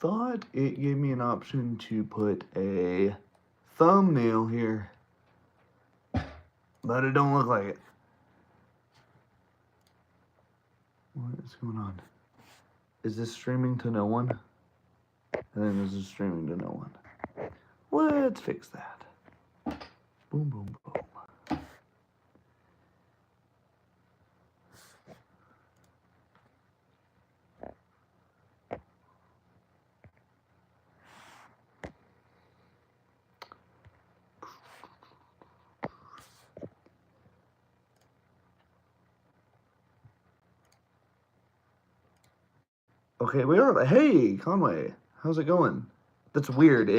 thought it gave me an option to put a thumbnail here, but it don't look like it. What is going on? Is this streaming to no one? And then this is streaming to no one. Let's fix that. Boom, boom, boom. Okay, we are. Hey, Conway, how's it going? That's weird.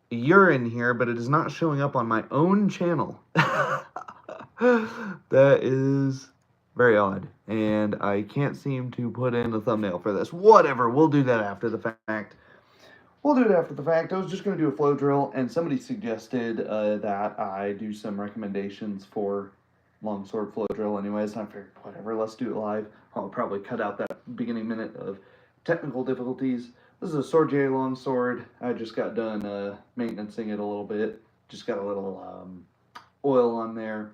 You're in here, but it is not showing up on my own channel. That is very odd, and I can't seem to put in a thumbnail for this. Whatever, we'll do that after the fact. We'll do it after the fact. I was just going to do a flow drill, and somebody suggested that I do some recommendations for longsword flow drill anyways, and I figured, whatever, let's do it live. I'll probably cut out that beginning minute of technical difficulties. This is a Sword J longsword. I just got done maintaining it a little bit. Just got a little oil on there.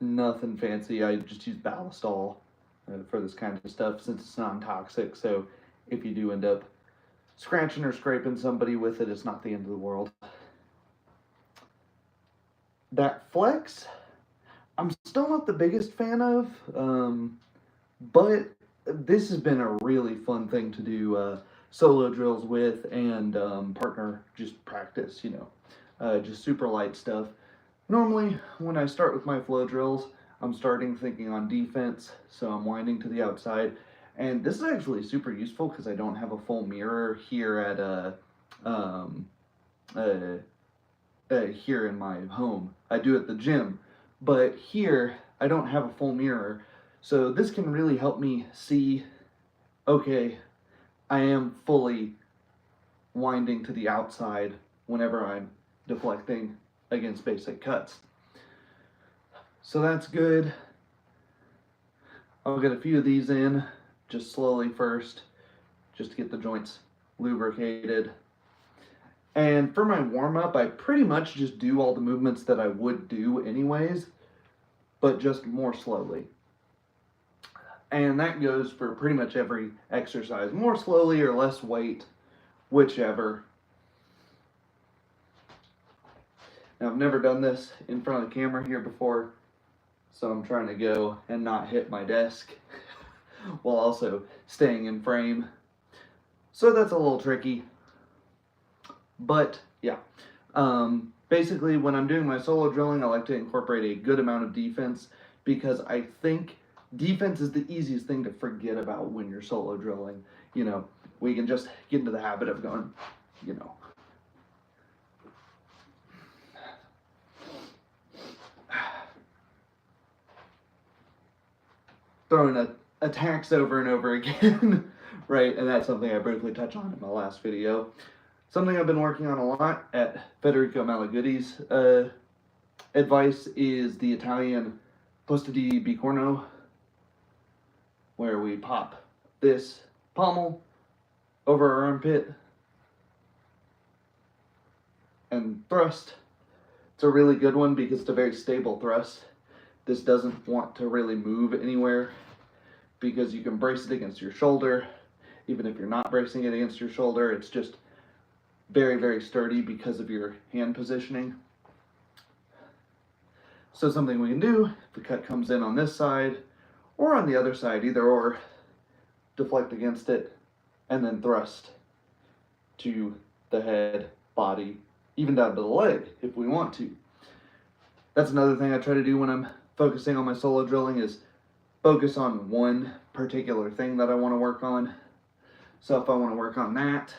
Nothing fancy. I just use Ballistol for this kind of stuff since it's non-toxic, so if you do end up scratching or scraping somebody with it, it's not the end of the world. That flex, I'm still not the biggest fan of, but this has been a really fun thing to do solo drills with and partner just practice, you know, just super light stuff. Normally, when I start with my flow drills, I'm starting thinking on defense, so I'm winding to the outside. And this is actually super useful because I don't have a full mirror here at here in my home. I do at the gym, but here I don't have a full mirror. So this can really help me see, okay, I am fully winding to the outside whenever I'm deflecting against basic cuts. So that's good. I'll get a few of these in, just slowly first, just to get the joints lubricated. And for my warm-up, I pretty much just do all the movements that I would do anyways, but just more slowly. And that goes for pretty much every exercise, more slowly or less weight, whichever. Now, I've never done this in front of the camera here before, so I'm trying to go and not hit my desk while also staying in frame. So that's a little tricky. But yeah, basically when I'm doing my solo drilling, I like to incorporate a good amount of defense because I think defense is the easiest thing to forget about when you're solo drilling. You know, we can just get into the habit of going, you know, throwing attacks over and over again, right? And that's something I briefly touched on in my last video. Something I've been working on a lot at Federico Malagutti's advice is the Italian posta di bicorno, where we pop this pommel over our armpit and thrust. It's a really good one because it's a very stable thrust. This doesn't want to really move anywhere because you can brace it against your shoulder. Even if you're not bracing it against your shoulder, it's just very, very sturdy because of your hand positioning. So something we can do, if the cut comes in on this side or on the other side, either or, deflect against it and then thrust to the head, body, even down to the leg if we want to. That's another thing I try to do when I'm focusing on my solo drilling is focus on one particular thing that I want to work on. So if I want to work on that,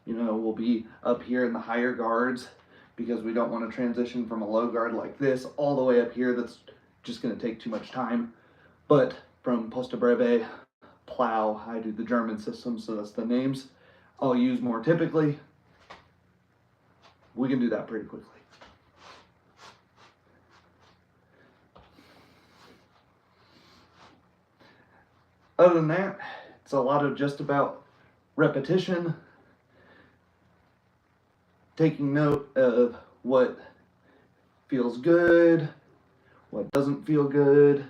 you know, we'll be up here in the higher guards because we don't want to transition from a low guard like this all the way up here. That's just going to take too much time. But from Posta Breve, Plow, I do the German system, so that's the names I'll use more typically. We can do that pretty quickly. Other than that, it's a lot of just about repetition, taking note of what feels good, what doesn't feel good.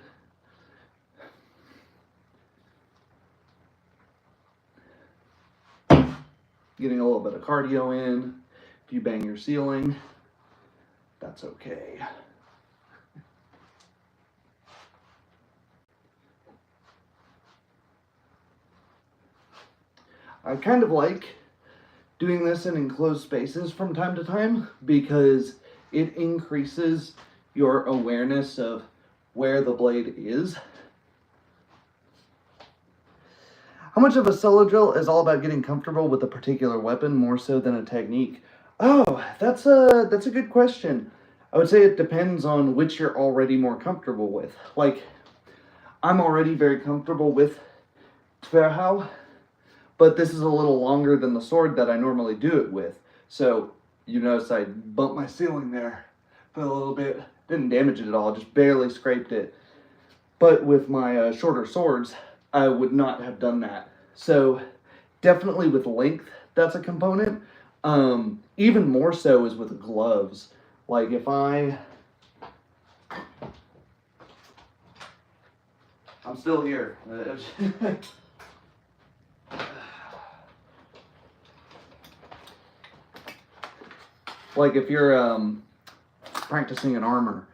Getting a little bit of cardio in. If you bang your ceiling, that's okay. I kind of like doing this in enclosed spaces from time to time because it increases your awareness of where the blade is. How much of a solo drill is all about getting comfortable with a particular weapon more so than a technique? Oh, that's a good question. I would say it depends on which you're already more comfortable with. Like, I'm already very comfortable with Tverhau, but this is a little longer than the sword that I normally do it with. So, you notice I bumped my ceiling there for a little bit. Didn't damage it at all, just barely scraped it. But with my shorter swords, I would not have done that. So definitely with length, that's a component. Even more so is with gloves. Like if I'm still here. Like if you're practicing an armor,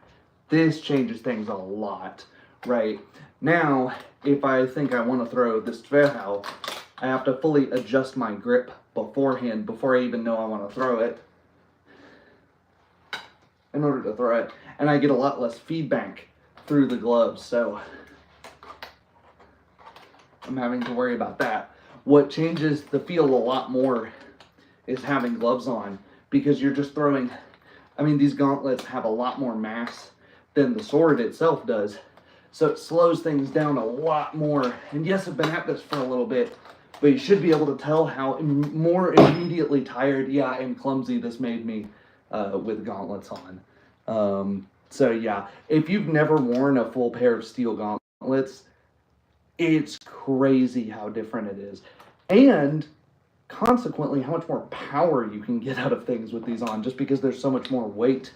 this changes things a lot, right? Now, if I think I want to throw this Tverhau, I have to fully adjust my grip beforehand, before I even know I want to throw it, in order to throw it. And I get a lot less feedback through the gloves, so I'm having to worry about that. What changes the feel a lot more is having gloves on, because you're just throwing, I mean, these gauntlets have a lot more mass than the sword itself does. So it slows things down a lot more. And yes, I've been at this for a little bit, but you should be able to tell how more immediately tired, yeah, and clumsy this made me with gauntlets on. So yeah, if you've never worn a full pair of steel gauntlets, it's crazy how different it is. And consequently, how much more power you can get out of things with these on, just because there's so much more weight.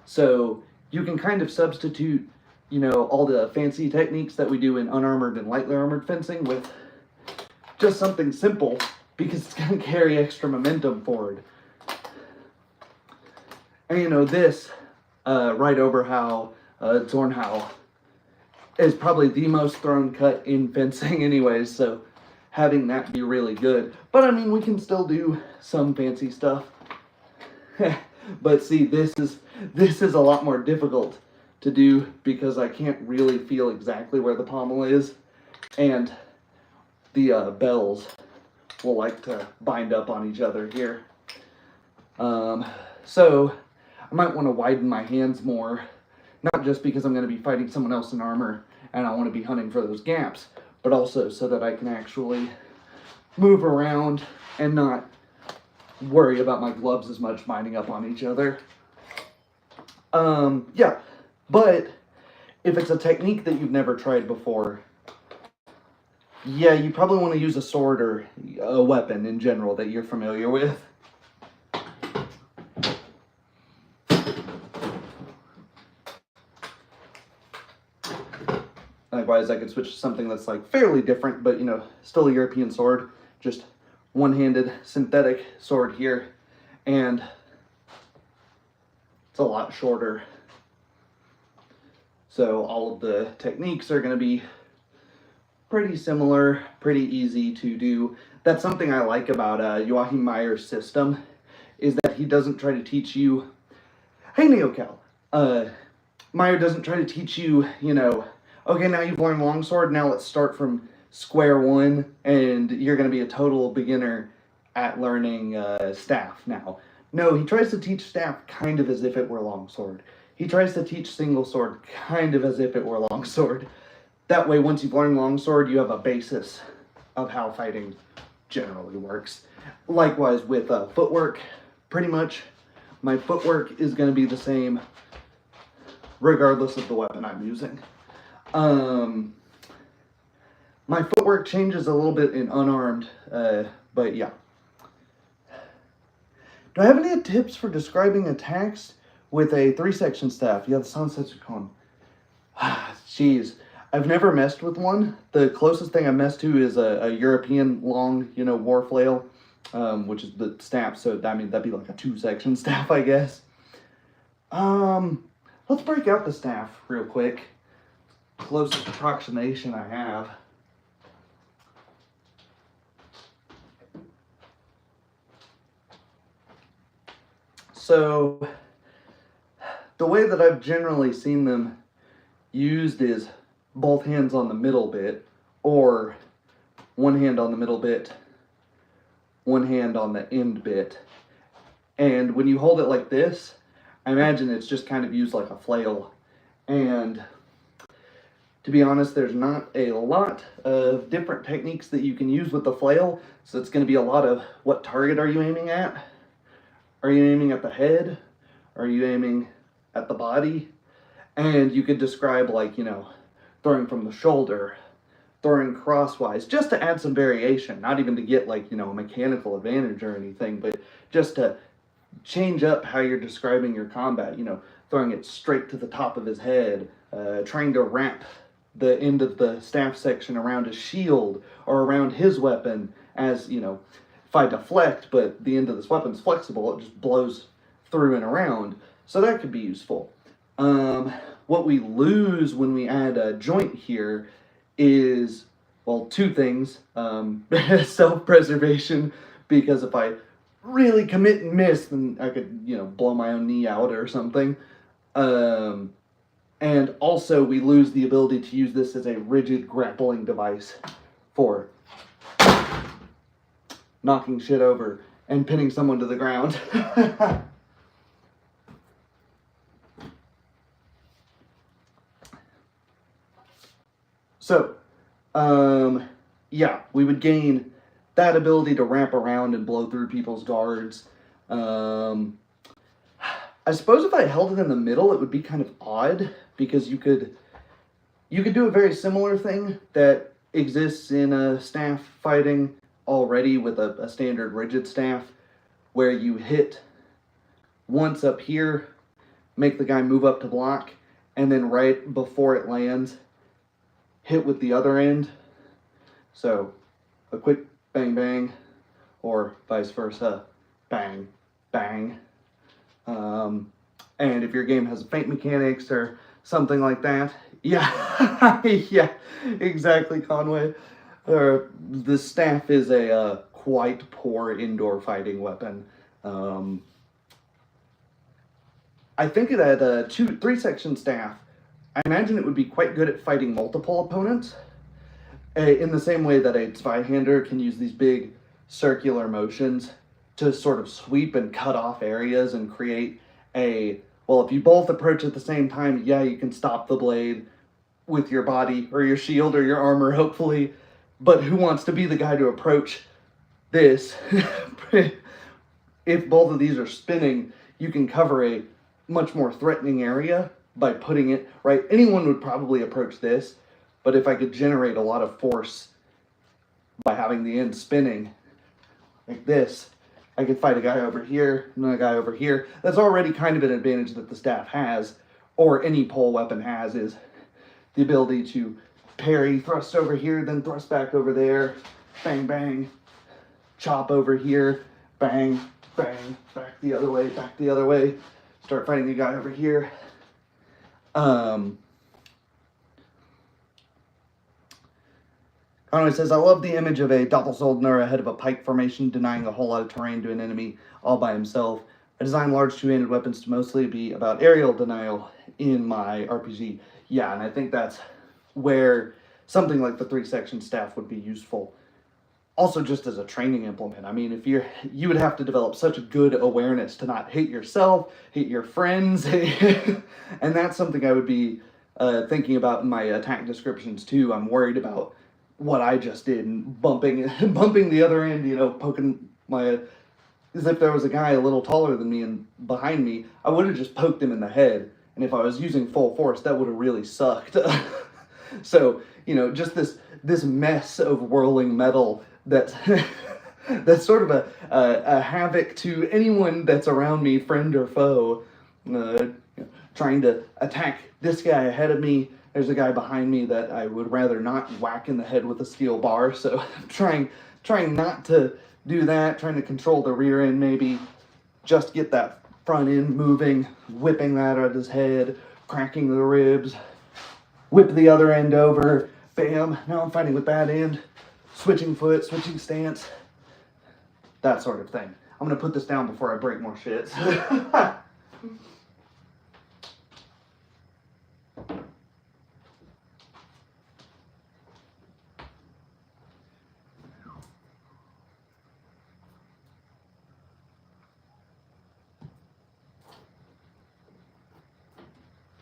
So you can kind of substitute, you know, all the fancy techniques that we do in unarmored and lightly armored fencing with just something simple, because it's going to carry extra momentum forward. And you know, this right over how Zornhau is probably the most thrown cut in fencing anyways, so having that be really good. But I mean, we can still do some fancy stuff. But see, this is a lot more difficult to do because I can't really feel exactly where the pommel is, and the bells will like to bind up on each other here. So I might want to widen my hands more, not just because I'm going to be fighting someone else in armor and I want to be hunting for those gaps, but also so that I can actually move around and not worry about my gloves as much binding up on each other. Yeah, but if it's a technique that you've never tried before, yeah, you probably want to use a sword or a weapon in general that you're familiar with. Likewise, I could switch to something that's like fairly different, but you know, still a European sword, just one-handed synthetic sword here, and it's a lot shorter. So all of the techniques are going to be pretty similar, pretty easy to do. That's something I like about Joachim Meyer's system, is that he doesn't try to teach you, hey NeoCal, Meyer doesn't try to teach you, you know, okay, now you've learned longsword, now let's start from square one, and you're going to be a total beginner at learning staff now. No, he tries to teach staff kind of as if it were longsword. He tries to teach single sword kind of as if it were longsword. That way, once you've learned longsword, you have a basis of how fighting generally works. Likewise with footwork, pretty much my footwork is going to be the same regardless of the weapon I'm using. My footwork changes a little bit in unarmed, but yeah. Do I have any tips for describing attacks with a 3-section staff? Yeah, the Sansetsukan. Jeez. I've never messed with one. The closest thing I messed to is a European long, war flail, which is the staff. So, I mean, that'd be like a 2-section staff, I guess. Let's break out the staff real quick. Closest approximation I have. So, the way that I've generally seen them used is both hands on the middle bit, or one hand on the middle bit, one hand on the end bit. And when you hold it like this, I imagine it's just kind of used like a flail. And to be honest, there's not a lot of different techniques that you can use with the flail. So it's going to be a lot of what target are you aiming at? Are you aiming at the head? Are you aiming at the body? And you could describe like, throwing from the shoulder, throwing crosswise, just to add some variation, not even to get like, a mechanical advantage or anything, but just to change up how you're describing your combat, throwing it straight to the top of his head, trying to wrap the end of the staff section around his shield or around his weapon as, if I deflect, but the end of this weapon's flexible, it just blows through and around. So that could be useful. What we lose when we add a joint here is, well, 2 things. Self-preservation, because if I really commit and miss, then I could, blow my own knee out or something. And also we lose the ability to use this as a rigid grappling device for knocking shit over and pinning someone to the ground. So, yeah, we would gain that ability to wrap around and blow through people's guards. I suppose if I held it in the middle, it would be kind of odd, because you could do a very similar thing that exists in staff fighting already with a standard rigid staff, where you hit once up here, make the guy move up to block, and then right before it lands, hit with the other end. So a quick bang bang, or vice versa, bang bang. And if your game has feint mechanics or something like that, yeah, yeah, exactly, Conway. The staff is a quite poor indoor fighting weapon. I think that a 3-section staff, I imagine it would be quite good at fighting multiple opponents, in the same way that a Zweihander can use these big circular motions to sort of sweep and cut off areas and create well, if you both approach at the same time, yeah, you can stop the blade with your body or your shield or your armor, hopefully, but who wants to be the guy to approach this? If both of these are spinning, you can cover a much more threatening area by putting it right. Anyone would probably approach this, but if I could generate a lot of force by having the end spinning like this, I could fight a guy over here and a guy over here. That's already kind of an advantage that the staff has, or any pole weapon has, is the ability to parry, thrust over here, then thrust back over there, bang, bang, chop over here, bang, bang, back the other way, start fighting the guy over here. Conway says, I love the image of a Doppelsoldner ahead of a pike formation, denying a whole lot of terrain to an enemy all by himself. I design large 2-handed weapons to mostly be about aerial denial in my RPG. Yeah, and I think that's where something like the 3-section staff would be useful. Also, just as a training implement. I mean, you would have to develop such a good awareness to not hit yourself, hit your friends, and that's something I would be thinking about in my attack descriptions too. I'm worried about what I just did and bumping the other end, poking as if there was a guy a little taller than me and behind me, I would have just poked him in the head. And if I was using full force, that would have really sucked. So, just this this mess of whirling metal that's that's sort of a havoc to anyone that's around me, friend or foe. Trying to attack this guy ahead of me. There's a guy behind me that I would rather not whack in the head with a steel bar, so I'm trying not to do that, trying to control the rear end maybe, just get that front end moving, whipping that at his head, cracking the ribs, whip the other end over, bam, now I'm fighting with that end, switching foot, switching stance, that sort of thing. I'm gonna put this down before I break more shit.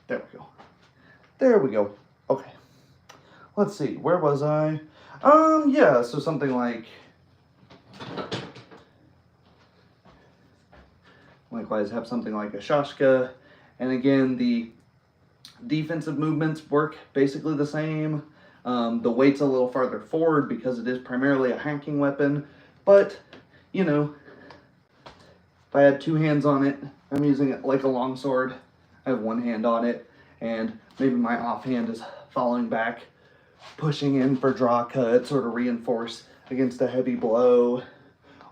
There we go. There we go. Okay. Let's see. Where was I? Yeah, so something like... Likewise, have something like a Shashka. And again, the defensive movements work basically the same. The weight's a little farther forward because it is primarily a hacking weapon. But, you know, if I had two hands on it, I'm using it like a longsword. I have one hand on it, and maybe my offhand is falling back, pushing in for draw cuts or to reinforce against a heavy blow,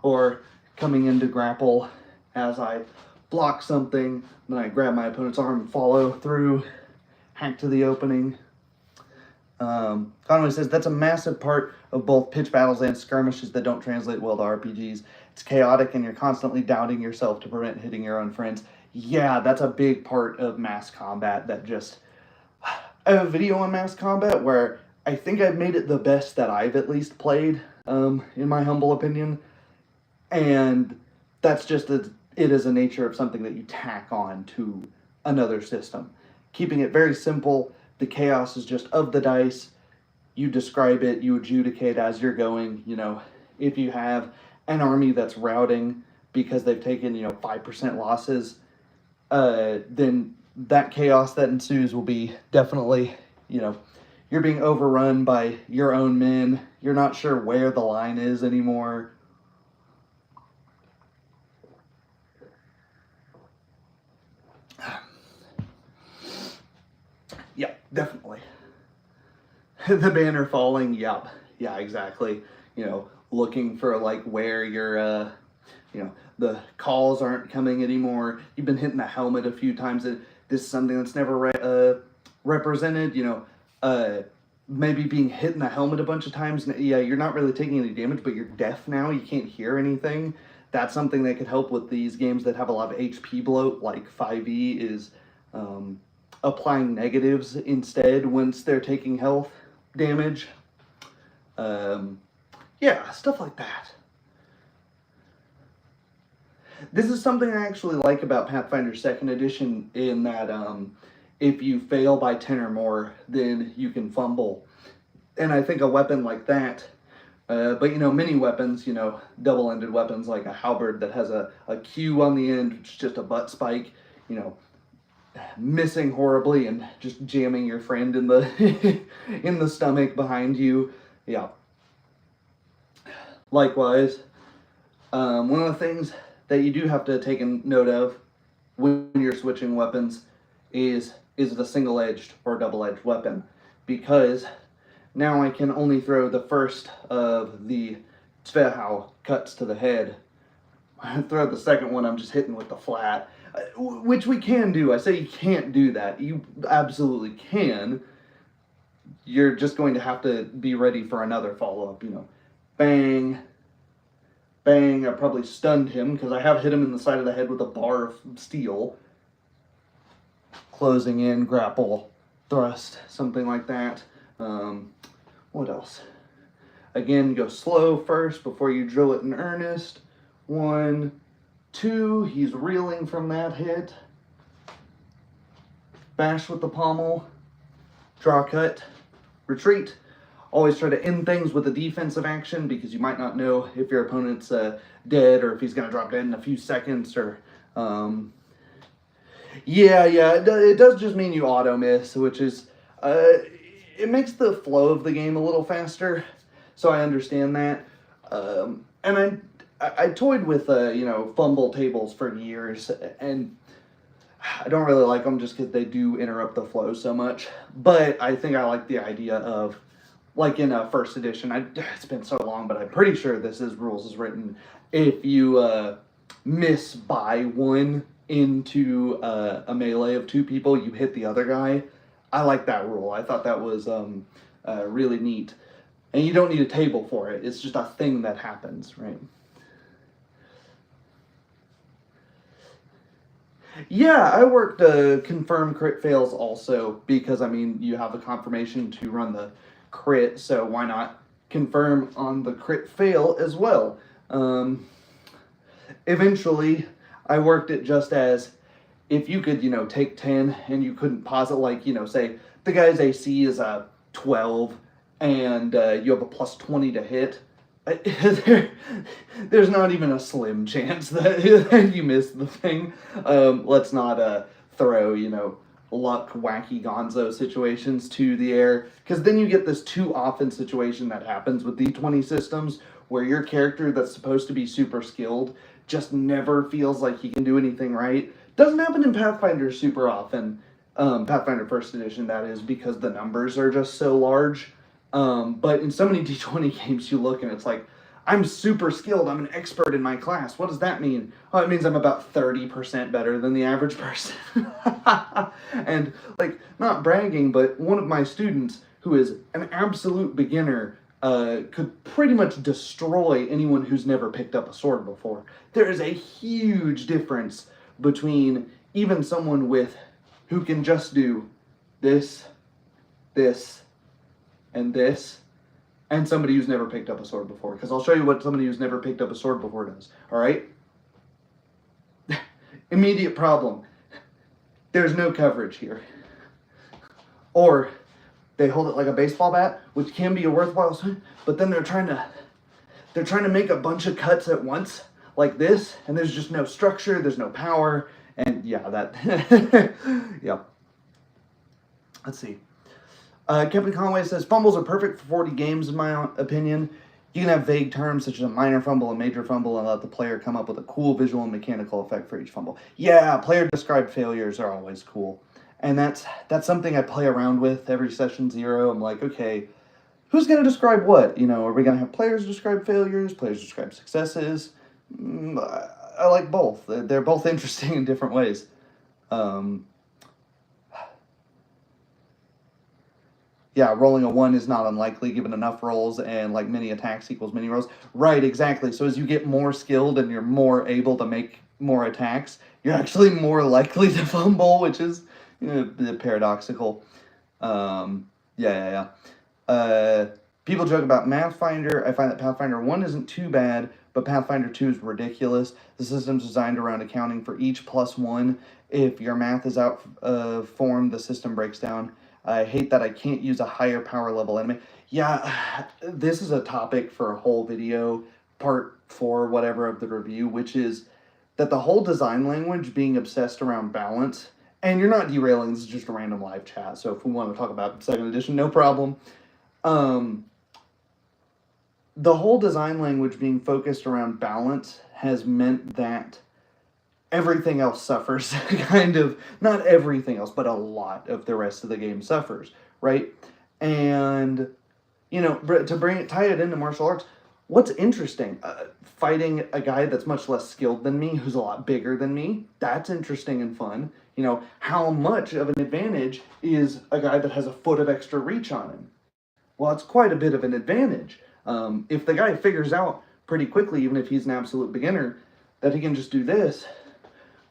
or coming in to grapple as I block something, then I grab my opponent's arm and follow through, hack to the opening. Conway says, that's a massive part of both pitch battles and skirmishes that don't translate well to RPGs. It's chaotic and you're constantly doubting yourself to prevent hitting your own friends. Yeah, that's a big part of mass combat that just... I have a video on mass combat where I think I've made it the best that I've at least played, in my humble opinion. And that's just it is a nature of something that you tack on to another system. Keeping it very simple, the chaos is just of the dice. You describe it, you adjudicate as you're going. You know, if you have an army that's routing because they've taken, 5% losses, then that chaos that ensues will be definitely, you're being overrun by your own men. You're not sure where the line is anymore. Yeah, definitely. The banner falling, yep. Yeah, exactly. Looking for like where your, the calls aren't coming anymore. You've been hitting the helmet a few times. This is something that's never represented, maybe being hit in the helmet a bunch of times. Yeah, you're not really taking any damage, but you're deaf now. You can't hear anything. That's something that could help with these games that have a lot of HP bloat, like 5e is applying negatives instead once they're taking health damage. Yeah, stuff like that. This is something I actually like about Pathfinder 2nd Edition in that if you fail by 10 or more, then you can fumble. And I think a weapon like that, but many weapons, double-ended weapons like a halberd that has a Q on the end, which is just a butt spike, missing horribly and just jamming your friend in the in the stomach behind you. Yeah. Likewise, one of the things that you do have to take a note of when you're switching weapons is it a single-edged or double-edged weapon? Because now I can only throw the first of the Tvehau cuts to the head. I throw the second one, I'm just hitting with the flat, which we can do. I say you can't do that. You absolutely can. You're just going to have to be ready for another follow-up, Bang. Bang. I probably stunned him because I have hit him in the side of the head with a bar of steel. Closing in, grapple, thrust, something like that. What else? Again, go slow first before you drill it in earnest. 1, 2, he's reeling from that hit. Bash with the pommel. Draw cut. Retreat. Always try to end things with a defensive action because you might not know if your opponent's dead or if he's going to drop dead in a few seconds or... Yeah, it does just mean you auto miss, which is it makes the flow of the game a little faster, so I understand that. And I toyed with fumble tables for years, and I don't really like them just because they do interrupt the flow so much. But I think I like the idea of, like in a first edition, it's been so long, but I'm pretty sure this is rules is written. If you miss by one into a melee of two people, you hit the other guy. I like that rule. I thought that was really neat. And you don't need a table for it. It's just a thing that happens, right? Yeah, I worked confirm crit fails also because, I mean, you have a confirmation to run the crit, so why not confirm on the crit fail as well? Eventually, I worked it just as if you could, take 10 and you couldn't pause it, like, say the guy's AC is a 12 and you have a plus 20 to hit. There's not even a slim chance that you miss the thing. Let's not throw, luck wacky gonzo situations to the air, because then you get this too often situation that happens with D20 systems where your character that's supposed to be super skilled just never feels like he can do anything right. Doesn't happen in Pathfinder super often. Pathfinder First Edition, that is, because the numbers are just so large. But in so many D20 games, you look and it's like, I'm super skilled, I'm an expert in my class. What does that mean? Oh, it means I'm about 30% better than the average person. And, like, not bragging, but one of my students, who is an absolute beginner, could pretty much destroy anyone who's never picked up a sword before. There is a huge difference between even someone who can just do this, this, and this, and somebody who's never picked up a sword before. Because I'll show you what somebody who's never picked up a sword before does. All right? Immediate problem. There's no coverage here. Or they hold it like a baseball bat, which can be a worthwhile swing, but then they're trying to make a bunch of cuts at once, like this, and there's just no structure, there's no power, and yeah, that, yeah. Let's see. Kevin Conway says, fumbles are perfect for 40 games, in my opinion. You can have vague terms such as a minor fumble, a major fumble, and let the player come up with a cool visual and mechanical effect for each fumble. Yeah, player-described failures are always cool. And that's something I play around with every session 0. I'm like, okay, who's going to describe what? Are we going to have players describe failures, players describe successes? I like both. They're both interesting in different ways. Yeah, rolling a 1 is not unlikely given enough rolls, and like many attacks equals many rolls. Right, exactly. So as you get more skilled and you're more able to make more attacks, you're actually more likely to fumble, which is paradoxical. Yeah. People joke about Pathfinder. I find that Pathfinder 1 isn't too bad, but Pathfinder 2 is ridiculous. The system's designed around accounting for each +1. If your math is out of form, the system breaks down. I hate that I can't use a higher power level enemy. Yeah, this is a topic for a whole video, part 4, whatever, of the review, which is that the whole design language being obsessed around balance, and you're not derailing, this is just a random live chat, so if we want to talk about 2nd edition, no problem. The whole design language being focused around balance has meant that everything else suffers, kind of. Not everything else, but a lot of the rest of the game suffers, right? And, to tie it into martial arts, what's interesting? Fighting a guy that's much less skilled than me, who's a lot bigger than me, that's interesting and fun. How much of an advantage is a guy that has a foot of extra reach on him? Well, it's quite a bit of an advantage. If the guy figures out pretty quickly, even if he's an absolute beginner, that he can just do this,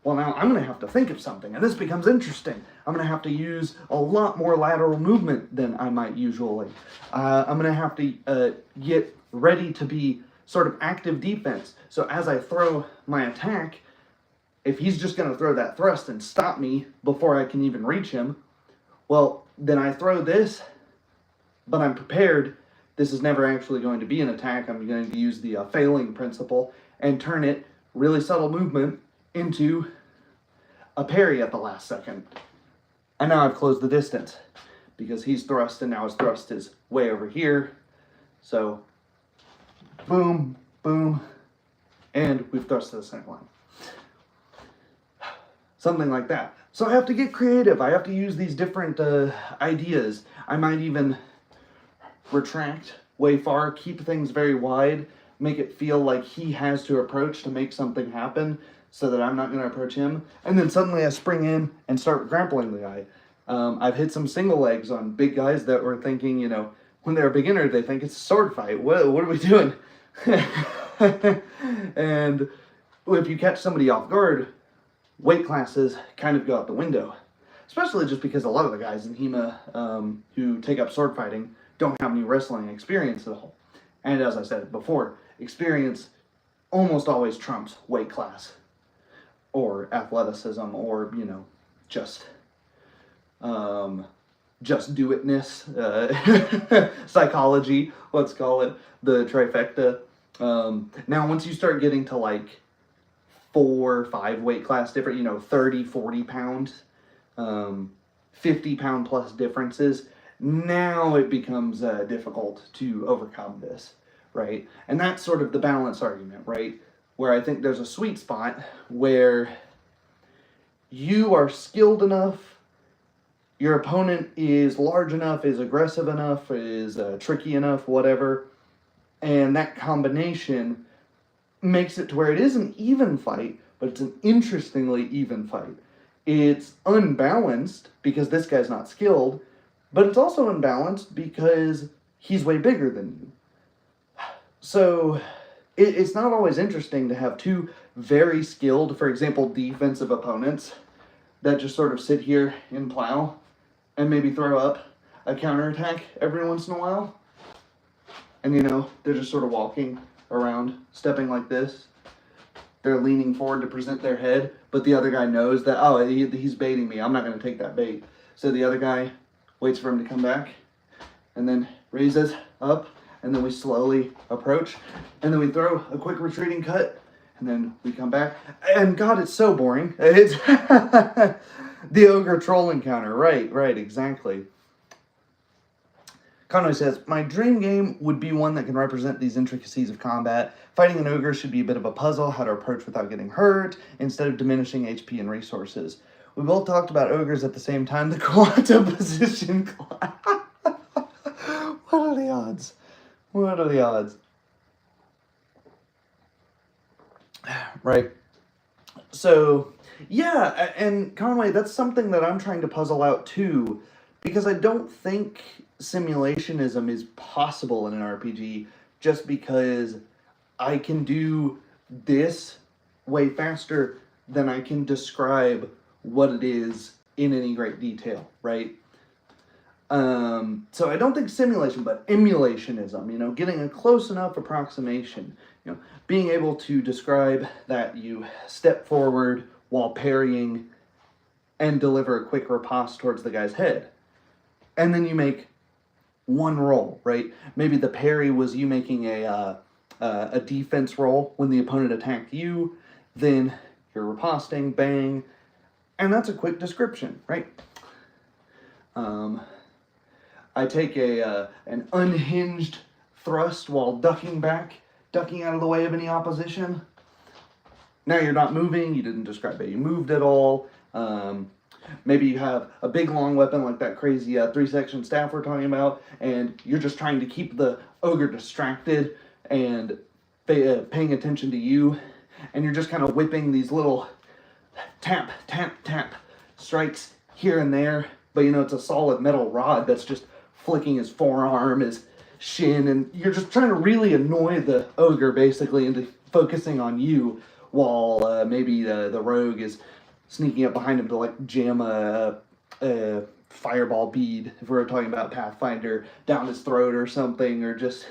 well, now I'm going to have to think of something, and this becomes interesting. I'm going to have to use a lot more lateral movement than I might usually. I'm going to have to get ready to be sort of active defense. So as I throw my attack, if he's just going to throw that thrust and stop me before I can even reach him, well, then I throw this, but I'm prepared. This is never actually going to be an attack. I'm going to use the failing principle and turn it, really subtle movement, into a parry at the last second. And now I've closed the distance. because he's thrust and now his thrust is way over here. So boom, boom, and we've thrust to the center line. Something like that. So I have to get creative. I have to use these different ideas. I might even retract way far, keep things very wide, make it feel like he has to approach to make something happen so that I'm not going to approach him. And then suddenly I spring in and start grappling the guy. I've hit some single legs on big guys that were thinking, you know, when they're a beginner, they think it's a sword fight. What are we doing? And if you catch somebody off guard, weight classes kind of go out the window. Especially just because a lot of the guys in HEMA who take up sword fighting don't have any wrestling experience at all. And as I said before, experience almost always trumps weight class or athleticism or, you know, just do itness, psychology, let's call it, the trifecta. Now, once you start getting to like 4 or 5 weight class different, you know, 30, 40 pounds, 50 pound plus differences, now it becomes difficult to overcome this, right? And that's sort of the balance argument, right? Where I think there's a sweet spot where you are skilled enough, your opponent is large enough, is aggressive enough, is tricky enough, whatever, and that combination makes it to where it is an even fight, but it's an interestingly even fight. It's unbalanced because this guy's not skilled, but it's also unbalanced because he's way bigger than you. So it's not always interesting to have two very skilled, for example, defensive opponents that just sort of sit here and plow and maybe throw up a counterattack every once in a while. And, you know, they're just sort of walking around, stepping like this. They're leaning forward to present their head, but the other guy knows that, oh, he's baiting me. I'm not going to take that bait. So the other guy waits for him to come back and then raises up, and then we slowly approach, and then we throw a quick retreating cut, and then we come back. And God, it's so boring. It's the ogre troll encounter. Right, exactly. Conway says, my dream game would be one that can represent these intricacies of combat. Fighting an ogre should be a bit of a puzzle, how to approach without getting hurt, instead of diminishing HP and resources. We both talked about ogres at the same time. The quantum position class. What are the odds? What are the odds? Right. So, yeah, and Conway, that's something that I'm trying to puzzle out too, because I don't think simulationism is possible in an RPG just because I can do this way faster than I can describe what it is in any great detail, right? So I don't think simulation, but emulationism, you know, getting a close enough approximation, you know, being able to describe that you step forward while parrying and deliver a quick riposte towards the guy's head. And then you make one roll, right? Maybe the parry was you making a defense roll when the opponent attacked you, then you're riposting, bang, and that's a quick description, right? I take an unhinged thrust while ducking out of the way of any opposition. Now you're not moving, you didn't describe how you moved at all. Maybe you have a big long weapon like that crazy 3-section staff we're talking about, and you're just trying to keep the ogre distracted and paying attention to you, and you're just kind of whipping these little tap, tap, tap strikes here and there, but you know, it's a solid metal rod that's just flicking his forearm, his shin, and you're just trying to really annoy the ogre basically into focusing on you, while maybe the rogue is sneaking up behind him to like jam a fireball bead, if we were talking about Pathfinder, down his throat or something, or just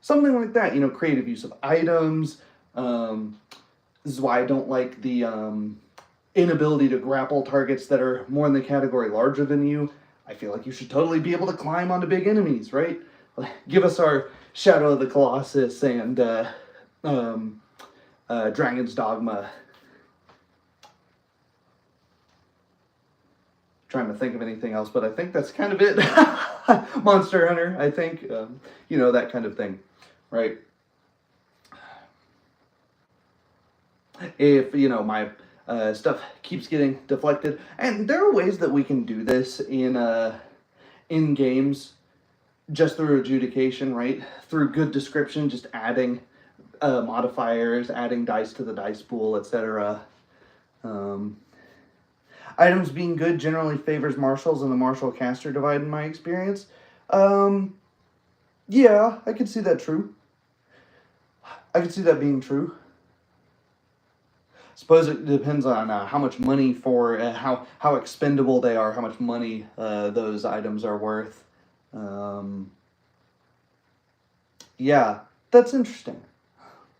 something like that. You know, creative use of items. This is why I don't like the inability to grapple targets that are more in the category larger than you. I feel like you should totally be able to climb onto big enemies, right? Give us our Shadow of the Colossus and Dragon's Dogma. trying to think of anything else, but I think that's kind of it. Monster Hunter, I think, that kind of thing, right? If, my stuff keeps getting deflected, and there are ways that we can do this in games just through adjudication, right? Through good description, just adding modifiers, adding dice to the dice pool, etc. Items being good generally favors marshals and the marshal caster divide in my experience. Yeah, I could see that true. I could see that being true. Suppose it depends on how much money for how expendable they are, how much money those items are worth. Yeah, that's interesting.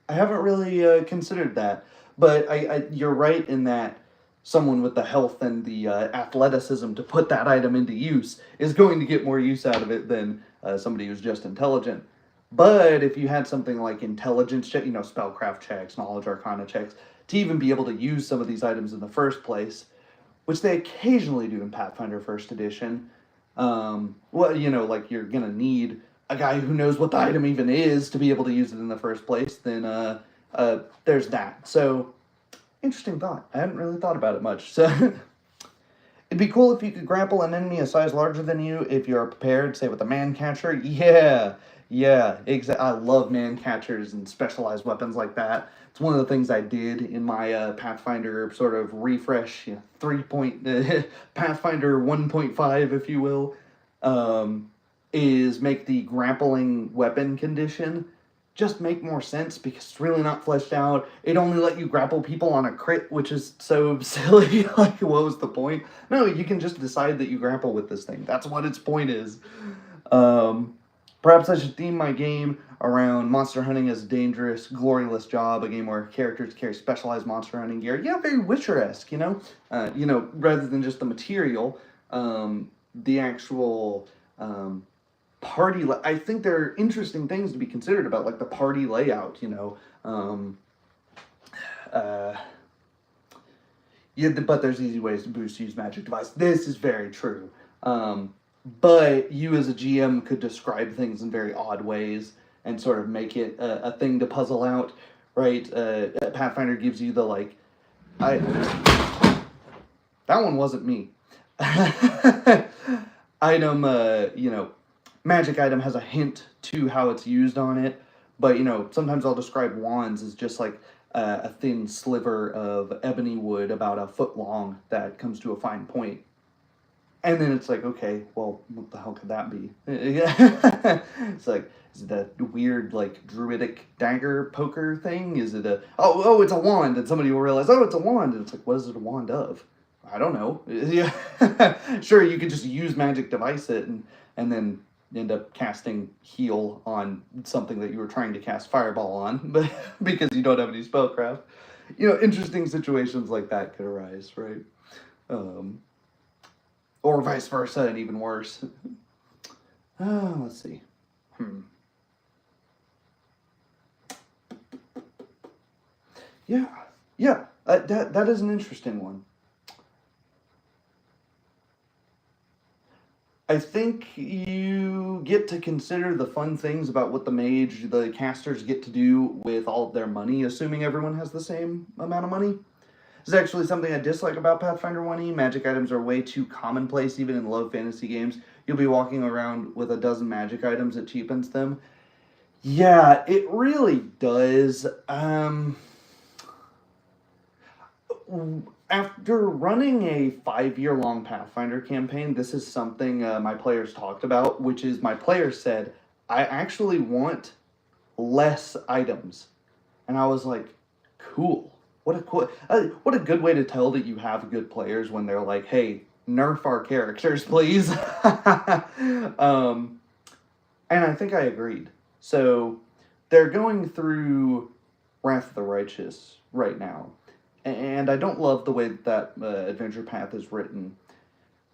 I haven't really considered that, but you're right in that someone with the health and the athleticism to put that item into use is going to get more use out of it than somebody who's just intelligent. But if you had something like intelligence check, spellcraft checks, knowledge arcana checks, to even be able to use some of these items in the first place, which they occasionally do in Pathfinder First Edition, like you're going to need a guy who knows what the item even is to be able to use it in the first place, then there's that. So, interesting thought. I hadn't really thought about it much. So, it'd be cool if you could grapple an enemy a size larger than you if you're prepared, say with a man catcher. Yeah, exactly. I love man catchers and specialized weapons like that. It's one of the things I did in my Pathfinder sort of refresh, 3 Pathfinder 1.5, if you will, is make the grappling weapon condition just make more sense because it's really not fleshed out. It only let you grapple people on a crit, which is so silly. Like, what was the point? No, you can just decide that you grapple with this thing. That's what its point is. Perhaps I should theme my game around monster hunting as a dangerous, gloryless job, a game where characters carry specialized monster hunting gear. Yeah, very Witcher-esque, rather than just the material, the actual party. I think there are interesting things to be considered about, like the party layout, but there's easy ways to boost use magic device. This is very true. But you as a GM could describe things in very odd ways and sort of make it a thing to puzzle out, right? Pathfinder gives you the that one wasn't me. Item, magic item has a hint to how it's used on it, but sometimes I'll describe wands as just like a thin sliver of ebony wood about a foot long that comes to a fine point. And then it's like, okay, well, what the hell could that be? It's like, is it a weird, druidic dagger poker thing? Is it it's a wand, and somebody will realize, it's a wand, and it's like, what is it a wand of? I don't know. Yeah, sure, you could just use magic device it, and then end up casting heal on something that you were trying to cast fireball on, but because you don't have any spellcraft. Interesting situations like that could arise, right? Or vice versa, and even worse. Let's see. Yeah, that is an interesting one. I think you get to consider the fun things about what the casters get to do with all of their money, assuming everyone has the same amount of money. This is actually something I dislike about Pathfinder 1e. Magic items are way too commonplace, even in low fantasy games. You'll be walking around with a dozen magic items, it cheapens them. Yeah, it really does. After running a 5-year-long Pathfinder campaign, this is something my players talked about, which is my players said, I actually want less items. And I was like, cool. What a good way to tell that you have good players when they're like, hey, nerf our characters, please. And I think I agreed. So they're going through Wrath of the Righteous right now. And I don't love the way that adventure path is written,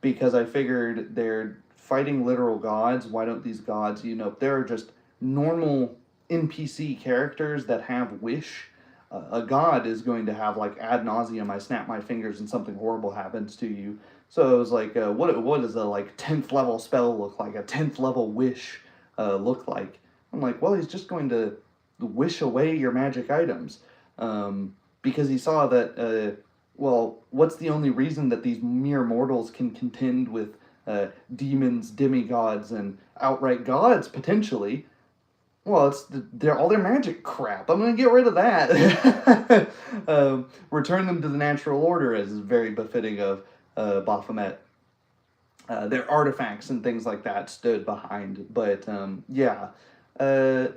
because I figured they're fighting literal gods. Why don't these gods, there are just normal NPC characters that have wish. A god is going to have ad nauseum, I snap my fingers and something horrible happens to you. So it was like, what does a like 10th level spell look like? A 10th level wish look like? I'm like, well, he's just going to wish away your magic items, because he saw that. Well, what's the only reason that these mere mortals can contend with demons, demigods, and outright gods potentially? Well, they're all their magic crap. I'm gonna get rid of that. Return them to the natural order, as is very befitting of Baphomet. Their artifacts and things like that stood behind, but yeah. Uh,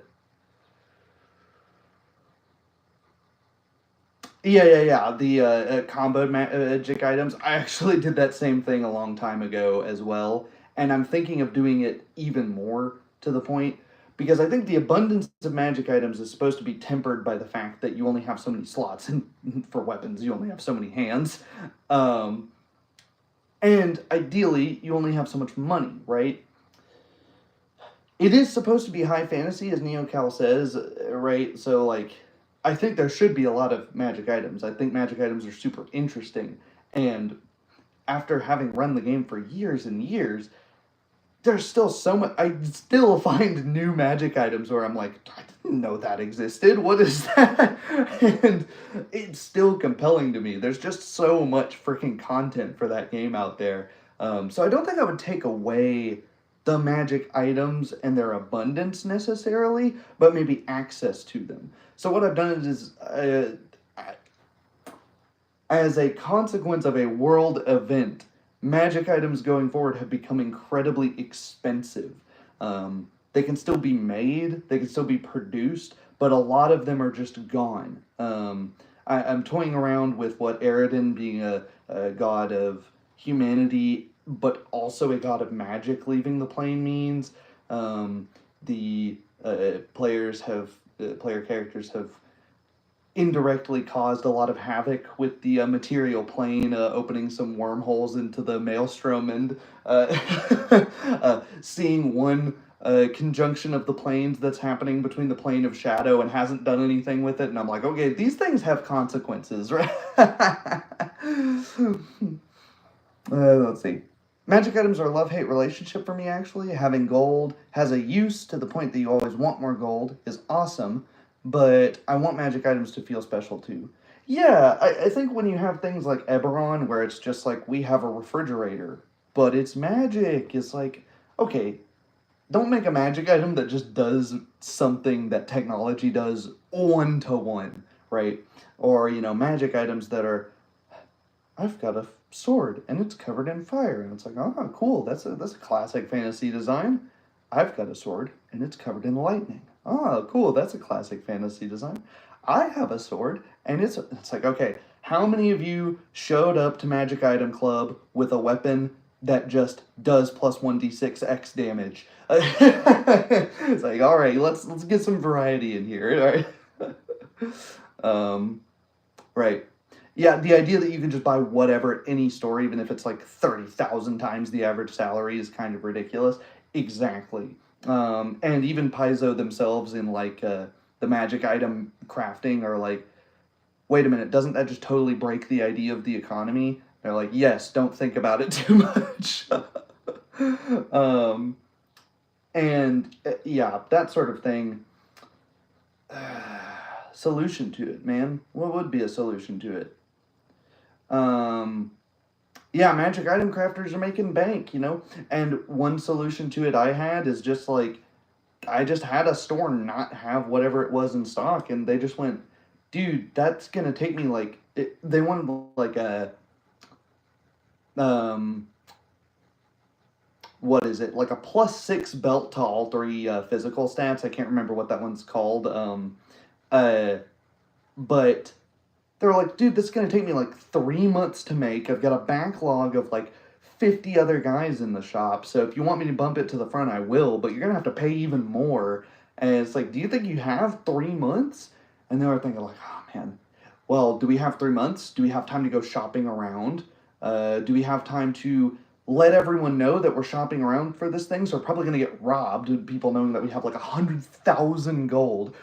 yeah. The combo magic items. I actually did that same thing a long time ago as well, and I'm thinking of doing it even more to the point because I think the abundance of magic items is supposed to be tempered by the fact that you only have so many slots, and for weapons you only have so many hands, um, and ideally you only have so much money, right? It is supposed to be high fantasy, as NeoCal says, right? So, like, I think there should be a lot of magic items. I think magic items are super interesting. And after having run the game for years and years, there's still so much. I still find new magic items where I'm like, I didn't know that existed. What is that? And it's still compelling to me. There's just so much freaking content for that game out there. So I don't think I would take away the magic items and their abundance necessarily, but maybe access to them. So what I've done is, as a consequence of a world event, magic items going forward have become incredibly expensive. They can still be made, they can still be produced, but a lot of them are just gone. I'm toying around with what Eridan, being a god of humanity, but also a god of magic, leaving the plane means. The player characters have indirectly caused a lot of havoc with the material plane, opening some wormholes into the maelstrom, and seeing one conjunction of the planes that's happening between the plane of shadow and hasn't done anything with it. And I'm like, okay, these things have consequences, right? Let's see. Magic items are a love-hate relationship for me, actually. Having gold has a use to the point that you always want more gold is awesome, but I want magic items to feel special too. Yeah, I think when you have things like Eberron, where it's just like, we have a refrigerator, but it's magic, it's like, okay, don't make a magic item that just does something that technology does one to one, right? Or, magic items that are, I've got a sword and it's covered in fire, and it's like, oh, cool, that's a classic fantasy design. I've got a sword and it's covered in lightning. Oh, cool, that's a classic fantasy design. I have a sword and it's like, okay, how many of you showed up to Magic Item Club with a weapon that just does plus 1d6 X damage? It's like, all right, let's get some variety in here, all right? Right. Yeah, the idea that you can just buy whatever at any store, even if it's like 30,000 times the average salary, is kind of ridiculous. Exactly. And even Paizo themselves, in like the magic item crafting, are like, wait a minute, doesn't that just totally break the idea of the economy? They're like, yes, don't think about it too much. um, and yeah, that sort of thing. Solution to it, man. What would be a solution to it? Yeah, magic item crafters are making bank, And one solution to it I had is just like, I just had a store not have whatever it was in stock, and they just went, dude, that's gonna take me like, they wanted like a, what is it? Like a +6 belt to all three physical stats. I can't remember what that one's called. But they're like, dude, this is going to take me like 3 months to make. I've got a backlog of like 50 other guys in the shop. So if you want me to bump it to the front, I will, but you're going to have to pay even more. And it's like, do you think you have 3 months? And they were thinking like, oh man, well, do we have 3 months? Do we have time to go shopping around? Do we have time to let everyone know that we're shopping around for this thing? So we're probably going to get robbed, people knowing that we have like 100,000 gold.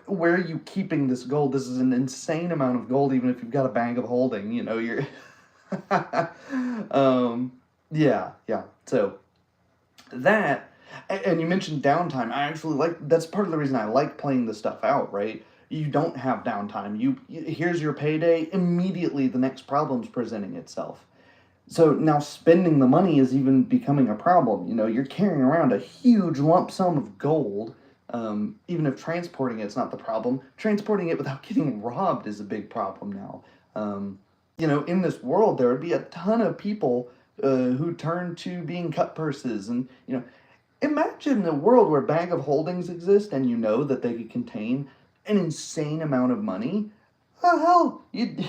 Where are you keeping this gold? This is an insane amount of gold, even if you've got a bag of holding, you're... um, yeah. So that, and you mentioned downtime. I actually like that's part of the reason I like playing the stuff out. Right, you don't have downtime. Here's your payday. Immediately, the next problem's presenting itself. So now spending the money is even becoming a problem. You know, you're carrying around a huge lump sum of gold. Even if transporting it's not the problem, transporting it without getting robbed is a big problem now. You know, in this world, there would be a ton of people who turn to being cut purses. And, you know, imagine a world where bag of holdings exist and you know that they could contain an insane amount of money. Hell, you'd,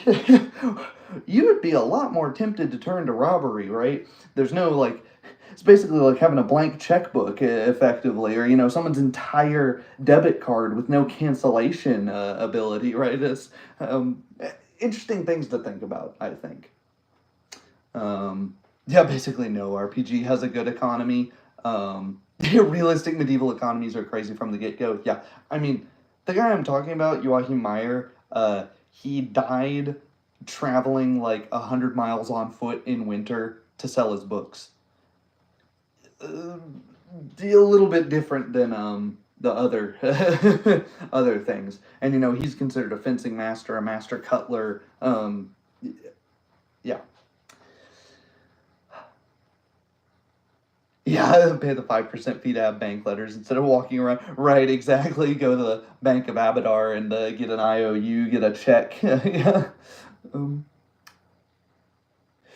you would be a lot more tempted to turn to robbery, right? There's no like, it's basically like having a blank checkbook, effectively, or you know, someone's entire debit card with no cancellation ability, right? It's interesting things to think about, I think. Yeah, basically, no RPG has a good economy. Realistic medieval economies are crazy from the get go. Yeah, I mean, the guy I'm talking about, Joachim Meyer, he died traveling like 100 miles on foot in winter to sell his books. Uh, a little bit different than the other other things. And you know, he's considered a fencing master, a master cutler. Yeah. Yeah, pay the 5% fee to have bank letters instead of walking around. Right, exactly. Go to the Bank of Abadar and get an IOU, get a check. Yeah. Um,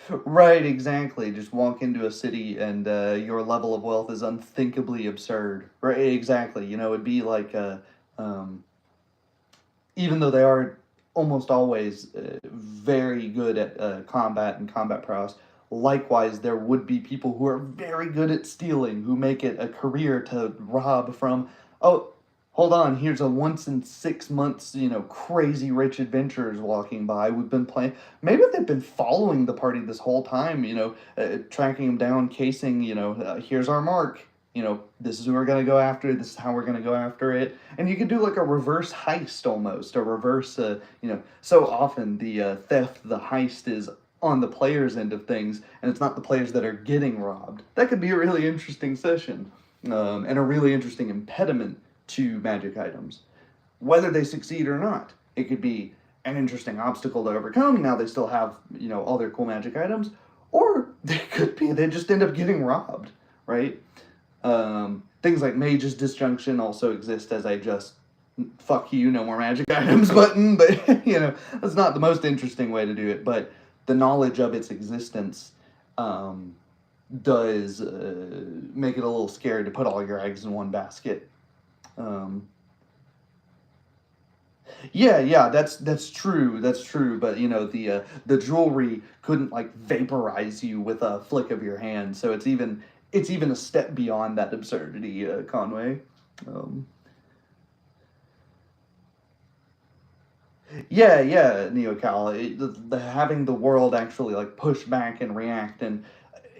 right, exactly. Just walk into a city and your level of wealth is unthinkably absurd. Right, exactly. You know, it'd be like, um, even though they are almost always very good at combat and combat prowess, likewise, there would be people who are very good at stealing, who make it a career to rob from. Oh, hold on, here's a once in 6 months, you know, crazy rich adventurers walking by. We've been playing. Maybe they've been following the party this whole time, you know, tracking them down, casing, you know, here's our mark. You know, this is who we're going to go after. This is how we're going to go after it. And you could do like a reverse heist almost, a reverse, you know, so often the theft, the heist is on the player's end of things, and it's not the players that are getting robbed. That could be a really interesting session, and a really interesting impediment to magic items. Whether they succeed or not, it could be an interesting obstacle to overcome. Now they still have, you know, all their cool magic items, or they could be they just end up getting robbed, right? Things like Mage's Disjunction also exist as I just fuck you, no more magic items button, but you know, that's not the most interesting way to do it. But the knowledge of its existence um, does make it a little scary to put all your eggs in one basket. Um, yeah, that's true. That's true. But you know, the jewelry couldn't like vaporize you with a flick of your hand. So it's even a step beyond that absurdity, Conway. Um, yeah, NeoCal. The having the world actually like push back and react, and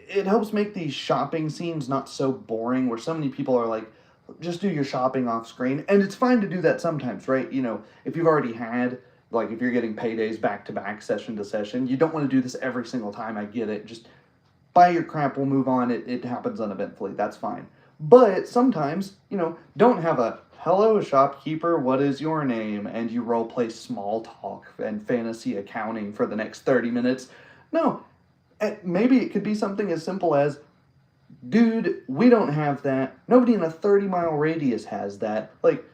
it helps make these shopping scenes not so boring. Where so many people are like, just do your shopping off screen, and it's fine to do that sometimes, right? You know, if you've already had like if you're getting paydays back to back, session to session, you don't want to do this every single time. I get it. Just buy your crap, we'll move on. It happens uneventfully. That's fine. But sometimes, you know, don't have a hello shopkeeper, what is your name? And you role play small talk and fantasy accounting for the next 30 minutes. No, maybe it could be something as simple as, dude, we don't have that. Nobody in a 30-mile radius has that. Like,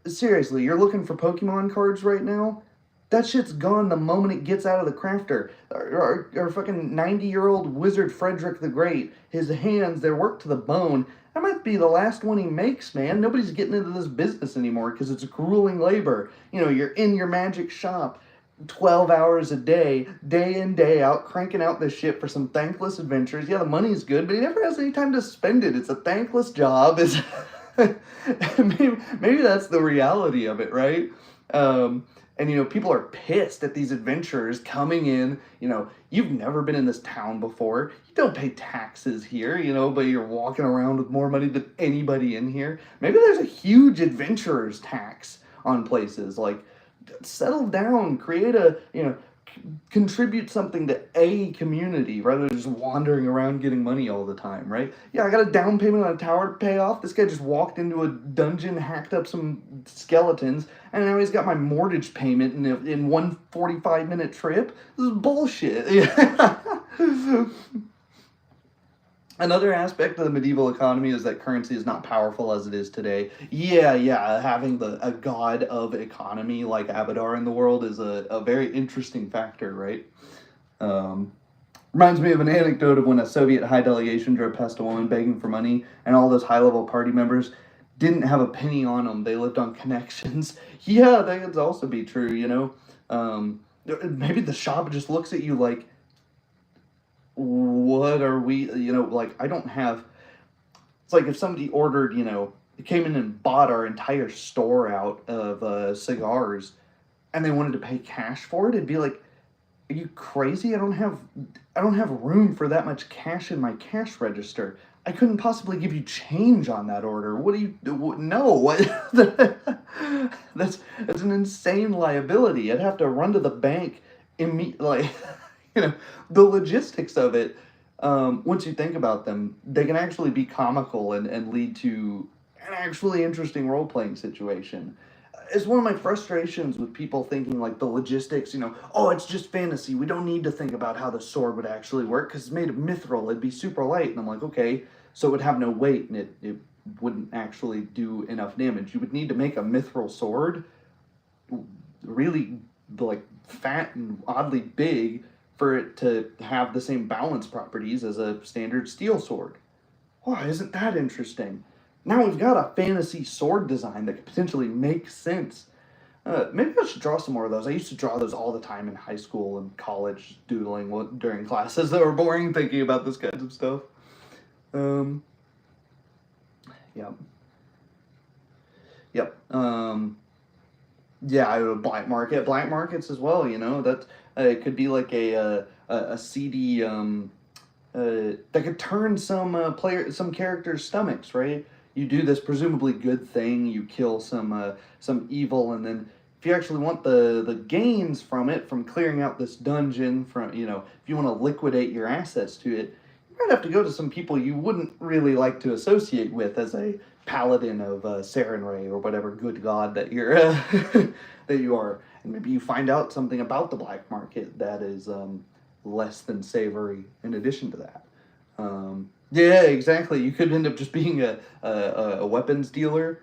seriously, you're looking for Pokemon cards right now? That shit's gone the moment it gets out of the crafter. Our fucking 90-year-old wizard Frederick the Great, his hands, they're worked to the bone. That might be the last one he makes, man. Nobody's getting into this business anymore because it's grueling labor. You know, you're in your magic shop 12 hours a day in, day out, cranking out this shit for some thankless adventures. Yeah, the money's good, but he never has any time to spend it. It's a thankless job. It's maybe that's the reality of it, right? And you know, people are pissed at these adventurers coming in. You know, you've never been in this town before. You don't pay taxes here, you know, but you're walking around with more money than anybody in here. Maybe there's a huge adventurer's tax on places. Like, settle down, create a, you know, contribute something to a community rather than just wandering around getting money all the time, right? Yeah, I got a down payment on a tower to pay off. This guy just walked into a dungeon, hacked up some skeletons, and now he's got my mortgage payment in one 45-minute trip. This is bullshit. Another aspect of the medieval economy is that currency is not powerful as it is today. Yeah, having a god of economy like Abadar in the world is a very interesting factor, right? Reminds me of an anecdote of when a Soviet high delegation drove past a woman begging for money, and all those high-level party members didn't have a penny on them. They lived on connections. Yeah, that could also be true, you know? Maybe the shop just looks at you like, what are we, you know, like, I don't have, it's like if somebody ordered, you know, came in and bought our entire store out of cigars, and they wanted to pay cash for it, it'd be like, are you crazy? I don't have room for that much cash in my cash register. I couldn't possibly give you change on that order. What do you, no, what, that's an insane liability. I'd have to run to the bank immediately, like, you know, the logistics of it, once you think about them, they can actually be comical and lead to an actually interesting role-playing situation. It's one of my frustrations with people thinking like the logistics, you know, oh, it's just fantasy. We don't need to think about how the sword would actually work because it's made of mithril. It'd be super light. And I'm like, okay, so it would have no weight and it wouldn't actually do enough damage. You would need to make a mithril sword really like fat and oddly big for it to have the same balance properties as a standard steel sword. Wow, isn't that interesting? Now we've got a fantasy sword design that could potentially make sense. Maybe I should draw some more of those. I used to draw those all the time in high school and college, doodling during classes that were boring, thinking about this kinds of stuff. Yep. Yeah, black markets as well. You know that it could be like a seedy that could turn some characters' stomachs, right? You do this presumably good thing, you kill some evil, and then if you actually want the gains from it, from clearing out this dungeon, from, you know, if you want to liquidate your assets to it, you might have to go to some people you wouldn't really like to associate with as a paladin of Sarenrae or whatever good god that you're that you are, and maybe you find out something about the black market that is less than savory. In addition to that, yeah, exactly. You could end up just being a weapons dealer.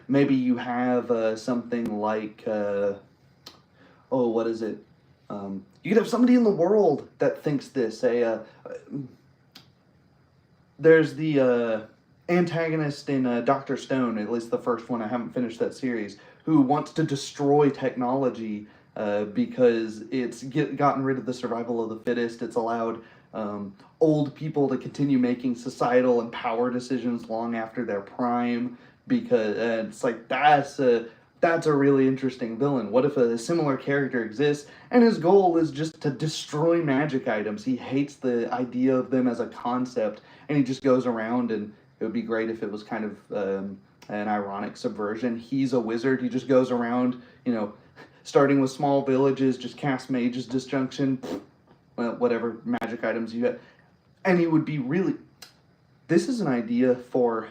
Maybe you have something like what is it? You could have somebody in the world that thinks this. There's the antagonist in Dr. Stone, at least the first one. I haven't finished that series. Who wants to destroy technology because it's gotten rid of the survival of the fittest. It's allowed old people to continue making societal and power decisions long after their prime, because it's like that's a really interesting villain. What if a similar character exists and his goal is just to destroy magic items? He hates the idea of them as a concept, and he just goes around, and it would be great if it was kind of an ironic subversion. He's a wizard. He just goes around, you know, starting with small villages, just cast mage's disjunction, whatever magic items you get. And he would be really... This is an idea for...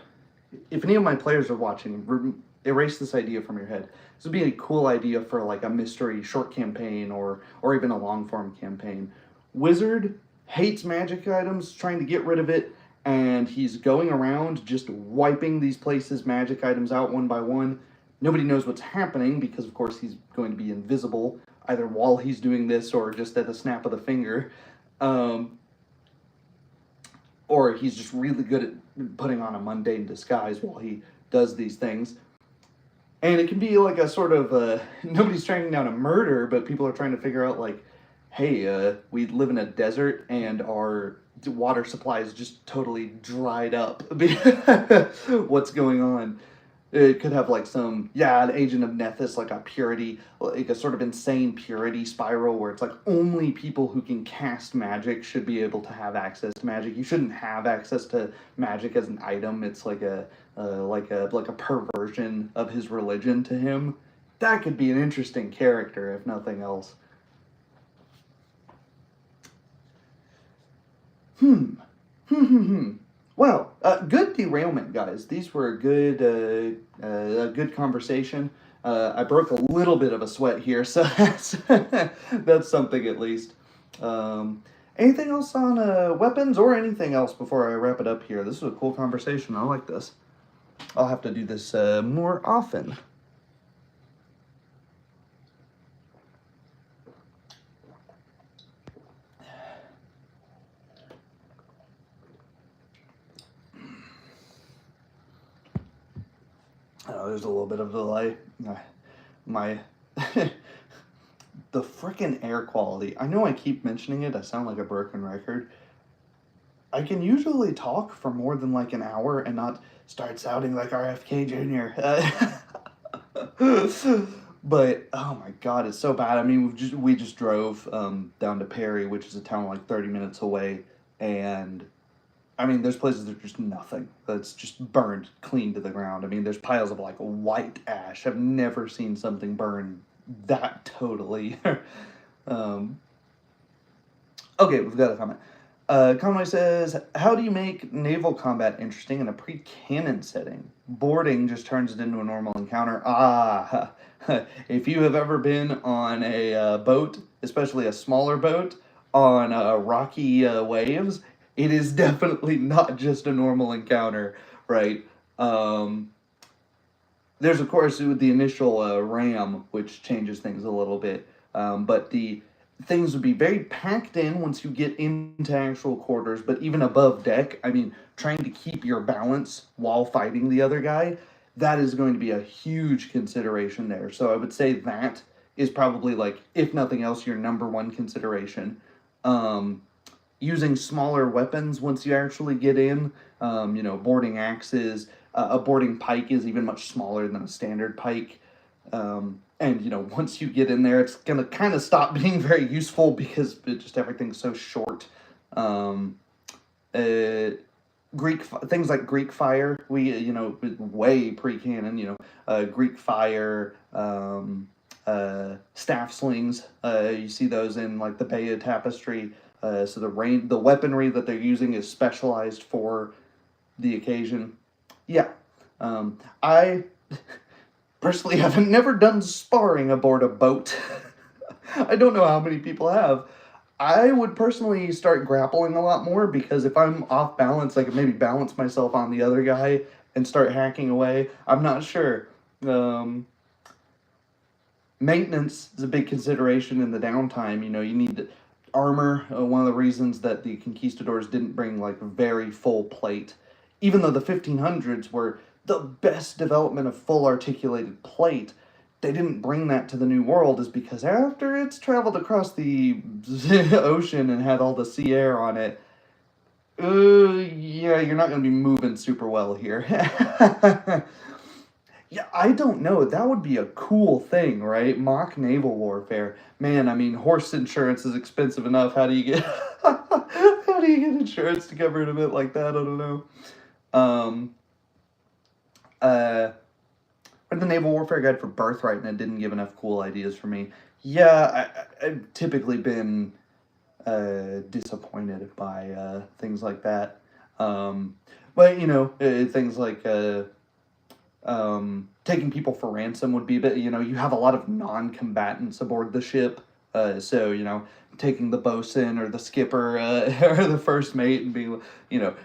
If any of my players are watching, erase this idea from your head. This would be a cool idea for like a mystery short campaign or even a long-form campaign. Wizard hates magic items, trying to get rid of it, and he's going around just wiping these places' magic items out one by one. Nobody knows what's happening because, of course, he's going to be invisible, either while he's doing this or just at the snap of the finger. Or he's just really good at putting on a mundane disguise while he does these things. And it can be like a sort of, nobody's tracking down a murder, but people are trying to figure out, like, hey, we live in a desert and our water supply is just totally dried up. What's going on? It could have like some, an agent of Nethys, like a purity, like a sort of insane purity spiral where it's like only people who can cast magic should be able to have access to magic. You shouldn't have access to magic as an item. It's like a perversion of his religion to him. That could be an interesting character, if nothing else. Well, good derailment, guys. These were a good conversation. I broke a little bit of a sweat here, so that's something at least. Anything else on weapons or anything else before I wrap it up here? This is a cool conversation. I like this. I'll have to do this more often. Oh, there's a little bit of delay. My the frickin' air quality. I know I keep mentioning it. I sound like a broken record. I can usually talk for more than like an hour and not start sounding like RFK Jr. But oh my god, it's so bad. I mean, we just drove down to Perry, which is a town like 30 minutes away, and I mean, there's places that are just nothing. That's just burned clean to the ground. I mean, there's piles of like white ash. I've never seen something burn that totally. um, okay, we've got a comment. Conway says, how do you make naval combat interesting in a pre-canon setting? Boarding just turns it into a normal encounter. Ah, if you have ever been on a boat, especially a smaller boat, on rocky waves, it is definitely not just a normal encounter, right? There's, of course, the initial ram, which changes things a little bit, but the things would be very packed in once you get into actual quarters, but even above deck, I mean, trying to keep your balance while fighting the other guy, that is going to be a huge consideration there. So I would say that is probably, like, if nothing else, your number one consideration. Using smaller weapons once you actually get in, boarding axes, a boarding pike is even much smaller than a standard pike. And, once you get in there, it's going to kind of stop being very useful because everything's so short. Things like Greek fire, way pre-canon, Greek fire, staff slings, you see those in like the Bay of Tapestry. So the weaponry that they're using is specialized for the occasion. Yeah. I personally have never done sparring aboard a boat. I don't know how many people have. I would personally start grappling a lot more because if I'm off balance, I could maybe balance myself on the other guy and start hacking away. I'm not sure. Maintenance is a big consideration in the downtime. You need armor. One of the reasons that the conquistadors didn't bring like very full plate, even though the 1500s were the best development of full articulated plate, they didn't bring that to the New World is because after it's traveled across the ocean and had all the sea air on it, yeah, you're not going to be moving super well here. Yeah, I don't know. That would be a cool thing, right? Mock naval warfare. Man, I mean, horse insurance is expensive enough. How do you get how do you get insurance to cover an event like that? I don't know. Read the Naval Warfare Guide for Birthright, and it didn't give enough cool ideas for me. Yeah, I've typically been disappointed by things like that. But, things like taking people for ransom would be a bit, you have a lot of non-combatants aboard the ship. So, taking the bosun or the skipper or the first mate and being,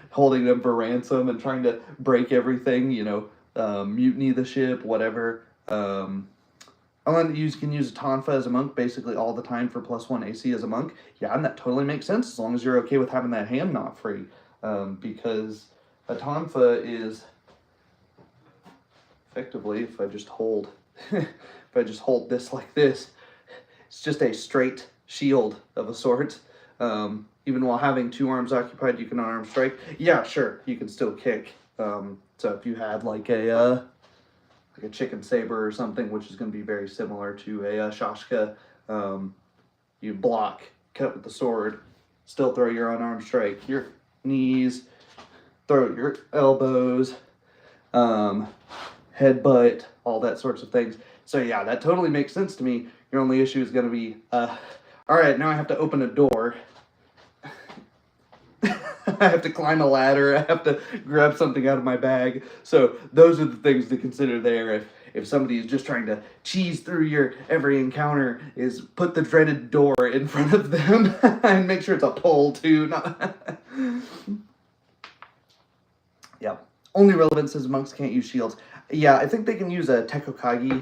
holding them for ransom and trying to break everything, mutiny the ship, whatever. And then you can use Tonfa as a monk basically all the time for +1 AC as a monk. Yeah, and that totally makes sense as long as you're okay with having that hand not free. Because a Tonfa is effectively, if I just hold this like this, it's just a straight shield of a sort. Even while having two arms occupied, you can unarmed strike. Yeah, sure, you can still kick. So if you had like a chicken saber or something, which is going to be very similar to a shashka, you block, cut with the sword, still throw your unarmed strike, your knees, throw your elbows. headbutt, all that sorts of things. So yeah, that totally makes sense to me. Your only issue is going to be, all right, now I have to open a door. I have to climb a ladder. I have to grab something out of my bag. So those are the things to consider there. If somebody is just trying to cheese through your every encounter, is put the dreaded door in front of them and make sure it's a pole too. Not yeah. Only relevance is monks can't use shields. Yeah, I think they can use a Tekokagi.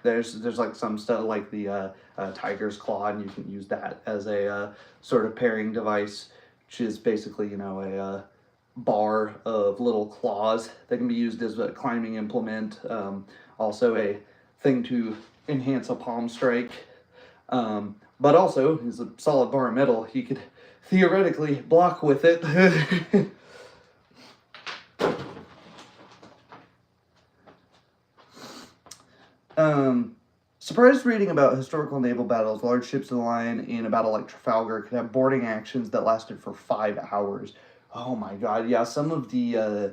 There's like some stuff like the Tiger's Claw, and you can use that as a sort of pairing device, which is basically, you know, a bar of little claws that can be used as a climbing implement. Also a thing to enhance a palm strike. But also, is a solid bar of metal. You could theoretically block with it. Surprised reading about historical naval battles. Large ships of the line in a battle like Trafalgar could have boarding actions that lasted for 5 hours. Oh my god, yeah, some of the,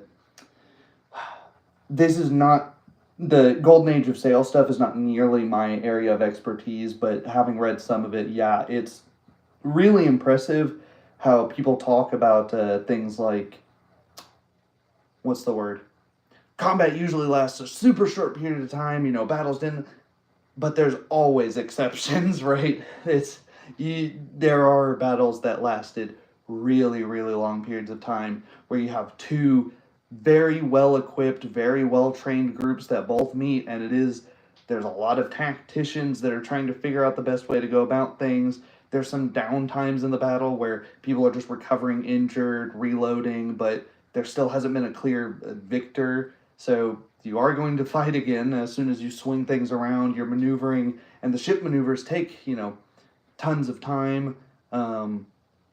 this is not, the Golden Age of Sail stuff is not nearly my area of expertise, but having read some of it, yeah, it's really impressive how people talk about things like, what's the word? Combat usually lasts a super short period of time, you know, battles didn't, but there's always exceptions, right? There are battles that lasted really, really long periods of time where you have two very well equipped, very well trained groups that both meet, and there's a lot of tacticians that are trying to figure out the best way to go about things. There's some down times in the battle where people are just recovering injured, reloading, but there still hasn't been a clear victor. So you are going to fight again as soon as you swing things around. You're maneuvering, and the ship maneuvers take, you know, tons of time.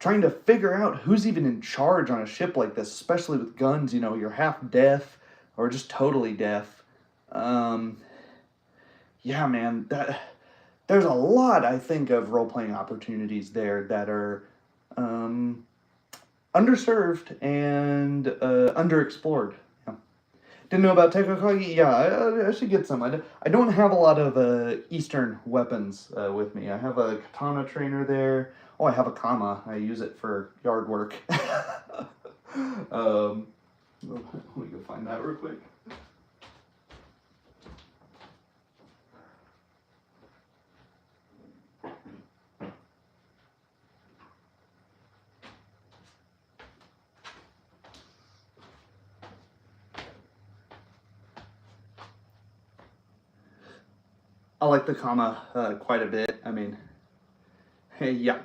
Trying to figure out who's even in charge on a ship like this, especially with guns. You know, you're half deaf or just totally deaf. Yeah, man, there's a lot, I think, of role-playing opportunities there that are underserved and underexplored. Yeah. Didn't know about Tekokagi? Yeah, I should get some. I don't have a lot of Eastern weapons with me. I have a katana trainer there. Oh, I have a kama. I use it for yard work. Let me go find that real quick. I like the kama quite a bit. I mean, hey, yeah.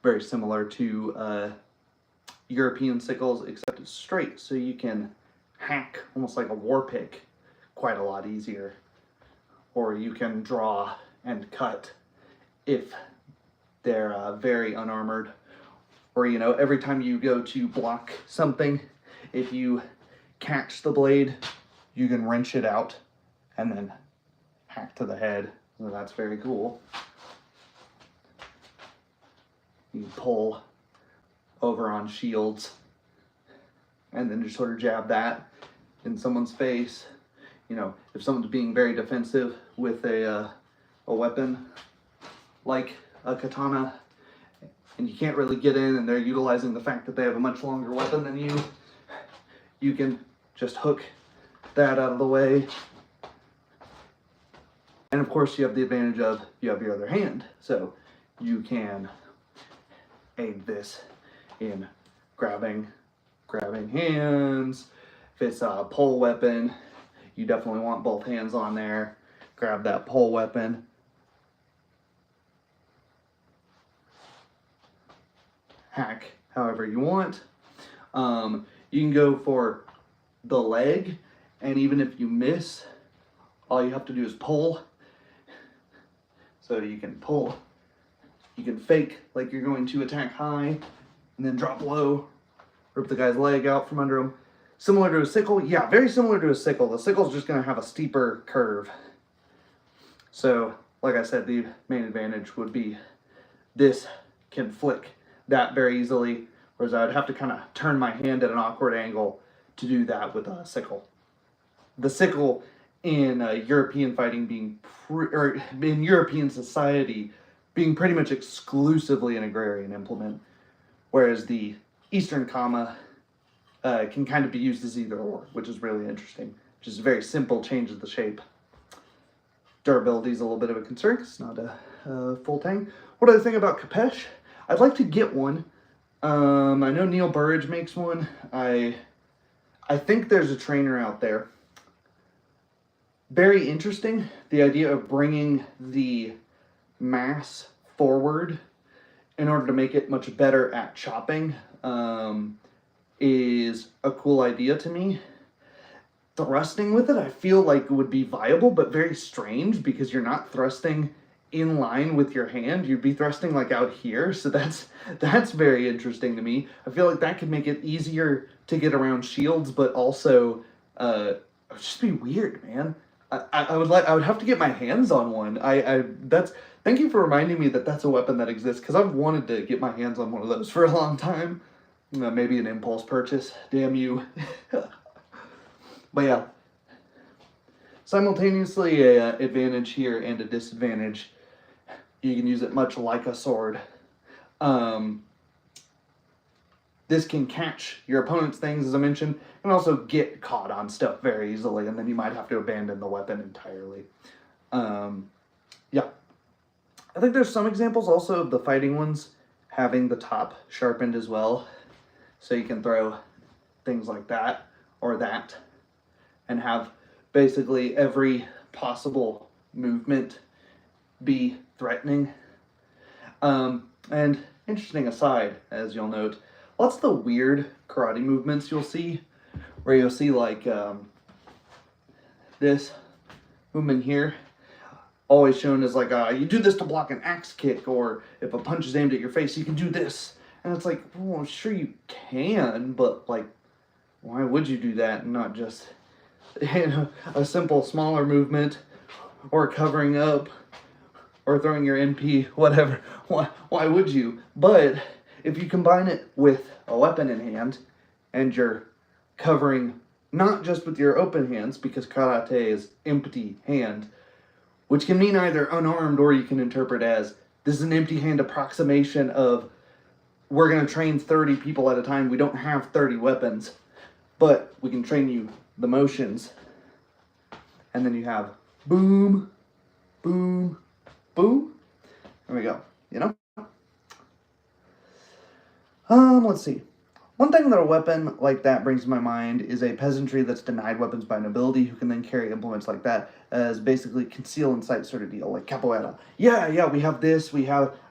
Very similar to European sickles, except it's straight, so you can hack almost like a war pick quite a lot easier. Or you can draw and cut if they're very unarmored. Or, you know, every time you go to block something, if you catch the blade, you can wrench it out and then hack to the head. So that's very cool. You pull over on shields and then just sort of jab that in someone's face. You know, if someone's being very defensive with a weapon like a katana, and you can't really get in, and they're utilizing the fact that they have a much longer weapon than you, you can just hook that out of the way. And of course, you have the advantage of you have your other hand, so you can aid this in grabbing hands. If it's a pole weapon, you definitely want both hands on there. Grab that pole weapon. Hack however you want. You can go for the leg, and even if you miss, all you have to do is pull. So you can pull, you can fake like you're going to attack high, and then drop low, rip the guy's leg out from under him. Similar to a sickle? Yeah, very similar to a sickle. The sickle's just going to have a steeper curve. So, like I said, the main advantage would be this can flick that very easily, whereas I would have to kind of turn my hand at an awkward angle to do that with a sickle. the sickle in European fighting being, or in European society, being pretty much exclusively an agrarian implement, whereas the Eastern Kama can kind of be used as either or, which is really interesting. Just a very simple change of the shape. Durability is a little bit of a concern because it's not a full tang. What do I think about Khopesh? I'd like to get one. I know Neil Burridge makes one. I think there's a trainer out there. Very interesting, the idea of bringing the mass forward in order to make it much better at chopping is a cool idea to me. Thrusting with it, I feel like it would be viable, but very strange because you're not thrusting in line with your hand. You'd be thrusting like out here, so that's very interesting to me. I feel like that could make it easier to get around shields, but also it would just be weird, man. I would have to get my hands on one. Thank you for reminding me that that's a weapon that exists, because I've wanted to get my hands on one of those for a long time. Maybe an impulse purchase. Damn you. But yeah, simultaneously a advantage here and a disadvantage. You can use it much like a sword. This can catch your opponent's things, as I mentioned, and also get caught on stuff very easily, and then you might have to abandon the weapon entirely. Yeah. I think there's some examples also of the fighting ones having the top sharpened as well, so you can throw things like that or that, and have basically every possible movement be threatening. And interesting aside, as you'll note, lots of the weird karate movements you'll see, where you'll see like this movement here, always shown as like, you do this to block an axe kick, or if a punch is aimed at your face, you can do this. And it's like, well, sure you can, but like, why would you do that and not just, a simple smaller movement, or covering up, or throwing your MP, whatever. Why would you? But if you combine it with a weapon in hand, and you're covering not just with your open hands, because karate is empty hand, which can mean either unarmed, or you can interpret as, this is an empty hand approximation of, we're going to train 30 people at a time, we don't have 30 weapons, but we can train you the motions. And then you have boom, boom, boom. There we go, you know? Let's see. One thing that a weapon like that brings to my mind is a peasantry that's denied weapons by nobility, who can then carry implements like that as basically conceal and sight sort of deal, like capoeira. Yeah, we have this, I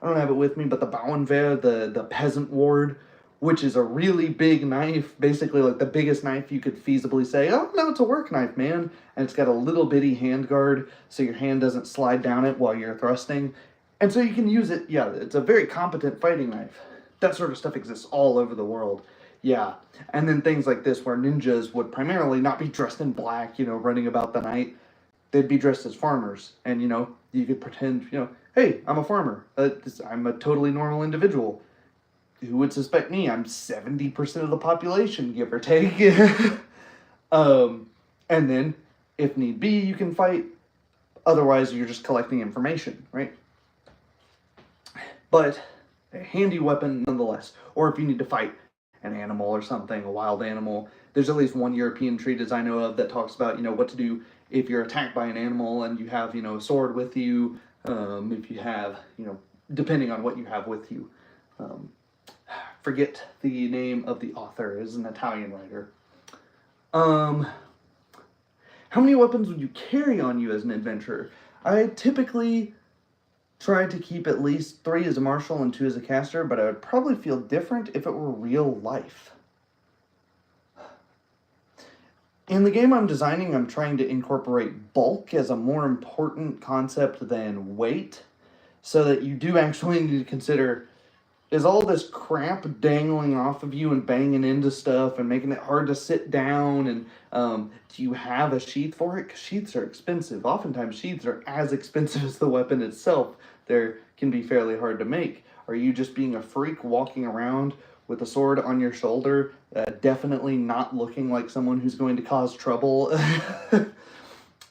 don't have it with me, but the Bauernwehr, the peasant ward, which is a really big knife, basically like the biggest knife you could feasibly say, oh, no, it's a work knife, man. And it's got a little bitty hand guard, so your hand doesn't slide down it while you're thrusting. And so you can use it, yeah, it's a very competent fighting knife. That sort of stuff exists all over the world. Yeah, and then things like this where ninjas would primarily not be dressed in black, running about the night. They'd be dressed as farmers, and, you could pretend, hey, I'm a farmer. I'm a totally normal individual. Who would suspect me? I'm 70% of the population, give or take. And then, if need be, you can fight. Otherwise, you're just collecting information, right? But a handy weapon nonetheless. Or if you need to fight an animal or something, a wild animal. There's at least one European treatise I know of that talks about, what to do if you're attacked by an animal and you have, a sword with you. If you have, depending on what you have with you. Forget the name of the author. Is an Italian writer. How many weapons would you carry on you as an adventurer? I typically try to keep at least 3 as a martial and 2 as a caster, but I would probably feel different if it were real life. In the game I'm designing, I'm trying to incorporate bulk as a more important concept than weight, so that you do actually need to consider, is all this crap dangling off of you and banging into stuff and making it hard to sit down, and do you have a sheath for it? Because sheaths are expensive. Oftentimes sheaths are as expensive as the weapon itself. They can be fairly hard to make. Are you just being a freak walking around with a sword on your shoulder, definitely not looking like someone who's going to cause trouble.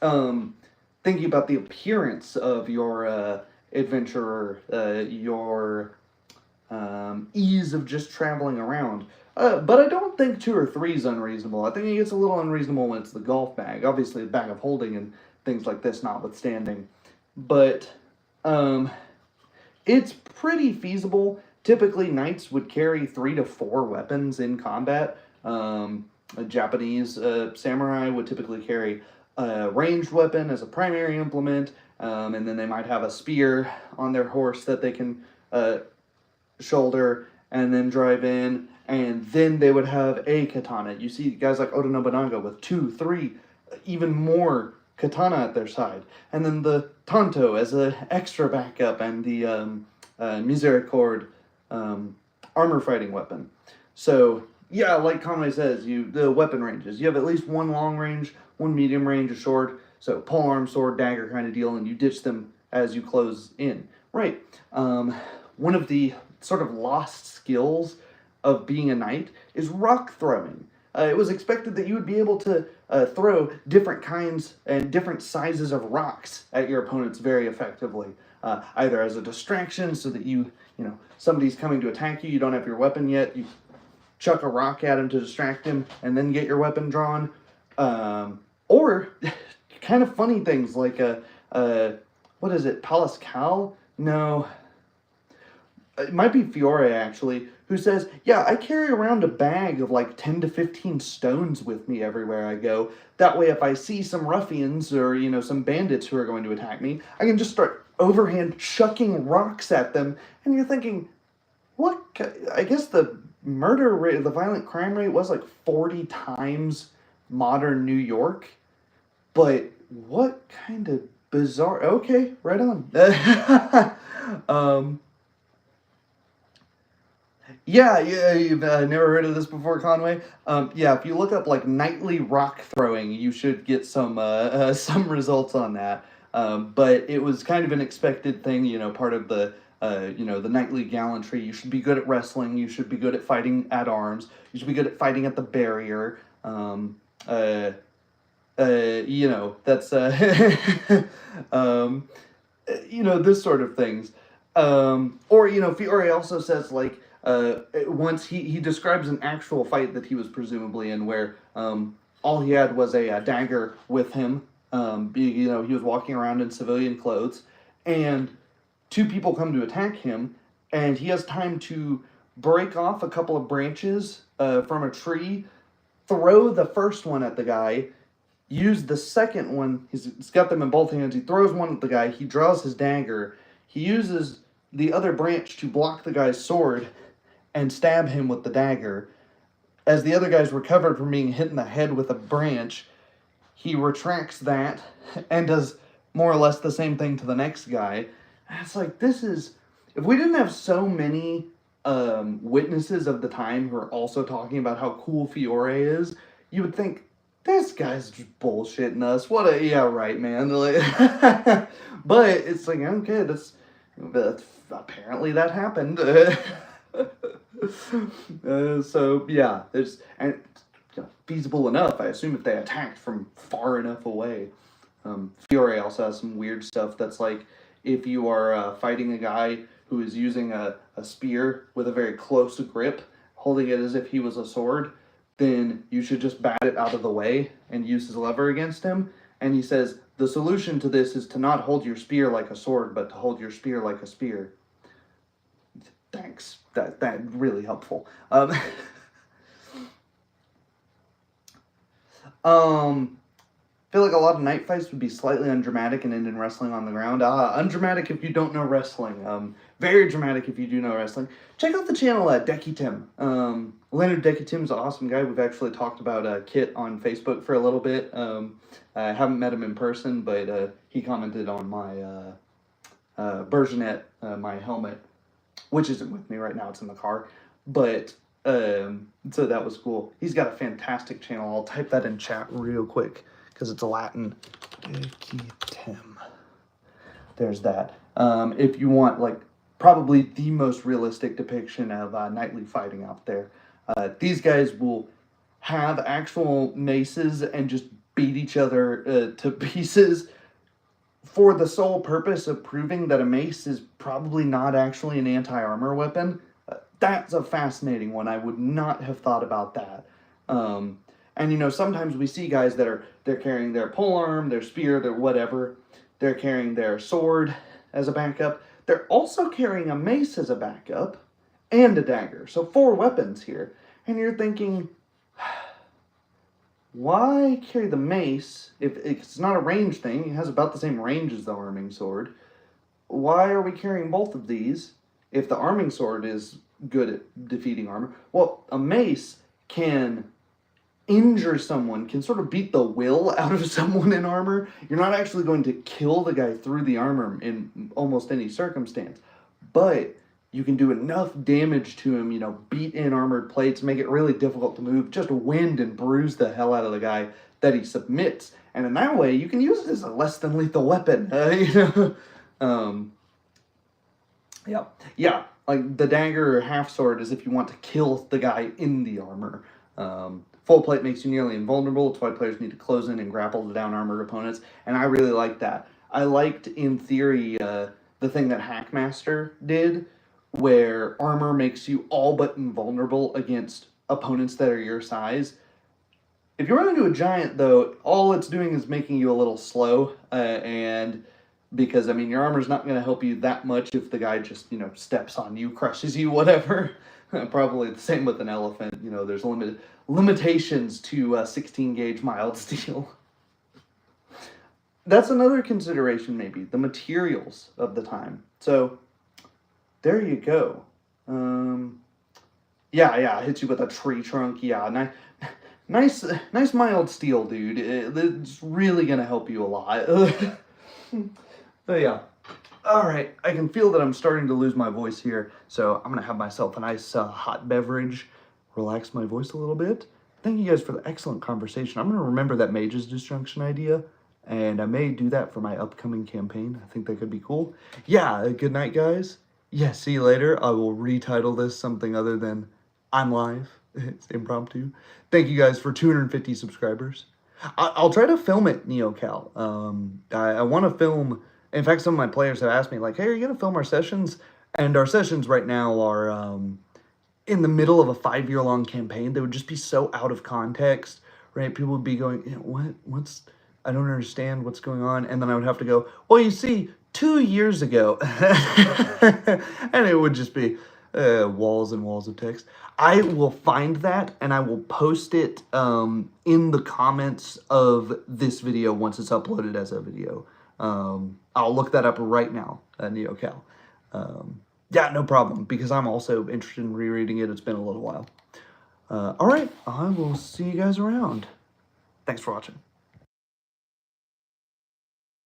Thinking about the appearance of your adventurer, your ease of just traveling around. But I don't think 2 or 3 is unreasonable. I think it gets a little unreasonable when it's the golf bag. Obviously, the bag of holding and things like this notwithstanding. But it's pretty feasible. Typically, knights would carry 3 to 4 weapons in combat. A Japanese samurai would typically carry a ranged weapon as a primary implement, and then they might have a spear on their horse that they can shoulder and then drive in, and then they would have a katana. You see guys like Oda Nobunaga with 2, 3, even more katana at their side, and then the tanto as an extra backup, and the Misericord armor fighting weapon. So yeah, like Conway says, the weapon ranges. You have at least 1 long range, 1 medium range, a short. So polearm, sword, dagger kind of deal, and you ditch them as you close in. Right. One of the sort of lost skills of being a knight is rock throwing. It was expected that you would be able to throw different kinds and different sizes of rocks at your opponents very effectively, either as a distraction so that somebody's coming to attack you, you don't have your weapon yet, you chuck a rock at him to distract him, and then get your weapon drawn, or kind of funny things like what is it, Palace Cal? No, it might be Fiore actually, who says, yeah, I carry around a bag of like 10 to 15 stones with me everywhere I go. That way if I see some ruffians or, some bandits who are going to attack me, I can just start overhand chucking rocks at them. And you're thinking, what? I guess the murder rate, the violent crime rate was like 40 times modern New York. But what kind of bizarre... Okay, right on. Yeah, you've never heard of this before, Conway? Yeah, if you look up like knightly rock throwing, you should get some results on that. But it was kind of an expected thing, part of the the knightly gallantry. You should be good at wrestling. You should be good at fighting at arms. You should be good at fighting at the barrier. That's this sort of things. Or Fiore also says like. Once he describes an actual fight that he was presumably in where all he had was a dagger with him. He was walking around in civilian clothes, and 2 people come to attack him, and he has time to break off a couple of branches from a tree, throw the first one at the guy, use the second one, he's got them in both hands, he throws one at the guy, he draws his dagger, he uses the other branch to block the guy's sword, and stab him with the dagger. As the other guy's recovered from being hit in the head with a branch, he retracts that and does more or less the same thing to the next guy. And it's like, if we didn't have so many witnesses of the time who are also talking about how cool Fiore is, you would think, this guy's just bullshitting us. Yeah, right, man. But it's like, okay, that's apparently that happened. So yeah, feasible enough. I assume if they attacked from far enough away. Fiore also has some weird stuff that's like if you are fighting a guy who is using a spear with a very close grip, holding it as if he was a sword, then you should just bat it out of the way and use his lever against him. And he says the solution to this is to not hold your spear like a sword, but to hold your spear like a spear. Thanks. That really helpful. I feel like a lot of knight fights would be slightly undramatic and end in wrestling on the ground. Undramatic if you don't know wrestling. Very dramatic if you do know wrestling. Check out the channel Decky Tim. Leonard Decky Tim's an awesome guy. We've actually talked about Kit on Facebook for a little bit. I haven't met him in person, but he commented on my Bergenet, my helmet, which isn't with me right now, it's in the car, but, so that was cool. He's got a fantastic channel. I'll type that in chat real quick, because it's Latin. Decky Tim. There's that. If you want, like, probably the most realistic depiction of knightly fighting out there. These guys will have actual maces and just beat each other to pieces for the sole purpose of proving that a mace is probably not actually an anti-armor weapon. That's a fascinating one. I would not have thought about that. And you know, sometimes we see guys that they're carrying their polearm, their spear, their whatever. They're carrying their sword as a backup. They're also carrying a mace as a backup and a dagger. So 4 weapons here. And you're thinking, why carry the mace if it's not a range thing? It has about the same range as the arming sword. Why are we carrying both of these if the arming sword is good at defeating armor? Well, a mace can injure someone, can sort of beat the will out of someone in armor. You're not actually going to kill the guy through the armor in almost any circumstance, but you can do enough damage to him, you know, beat in armored plates, make it really difficult to move, just wind and bruise the hell out of the guy that he submits. And in that way, you can use it as a less than lethal weapon, you know? Yeah, like the dagger or half sword is if you want to kill the guy in the armor. Full plate makes you nearly invulnerable. It's why players need to close in and grapple the down armored opponents, and I really like that. I liked, in theory, the thing that Hackmaster did, where armor makes you all but invulnerable against opponents that are your size. If you run into a giant, though, all it's doing is making you a little slow, and because, I mean, your armor's not going to help you that much if the guy just, you know, steps on you, crushes you, whatever. Probably the same with an elephant. You know, there's limitations to 16 gauge mild steel. That's another consideration, maybe, the materials of the time. So, there you go. Yeah, hits you with a tree trunk. Yeah, nice mild steel, dude. It's really gonna help you a lot. But yeah. Alright, I can feel that I'm starting to lose my voice here, so I'm going to have myself a nice hot beverage, relax my voice a little bit. Thank you guys for the excellent conversation. I'm going to remember that Mage's Disjunction idea, and I may do that for my upcoming campaign. I think that could be cool. Yeah, good night, guys. Yeah, see you later. I will retitle this something other than I'm live. It's impromptu. Thank you guys for 250 subscribers. I'll try to film it, NeoCal. I want to film... In fact, some of my players have asked me, like, hey, are you going to film our sessions? And our sessions right now are in the middle of a 5-year-long campaign. They would just be so out of context, right? People would be going, what's, I don't understand what's going on. And then I would have to go, well, you see, 2 years ago. And it would just be walls and walls of text. I will find that, and I will post it in the comments of this video once it's uploaded as a video. I'll look that up right now, NeoCal. Yeah, no problem, because I'm also interested in rereading it. It's been a little while. All right, I will see you guys around. Thanks for watching.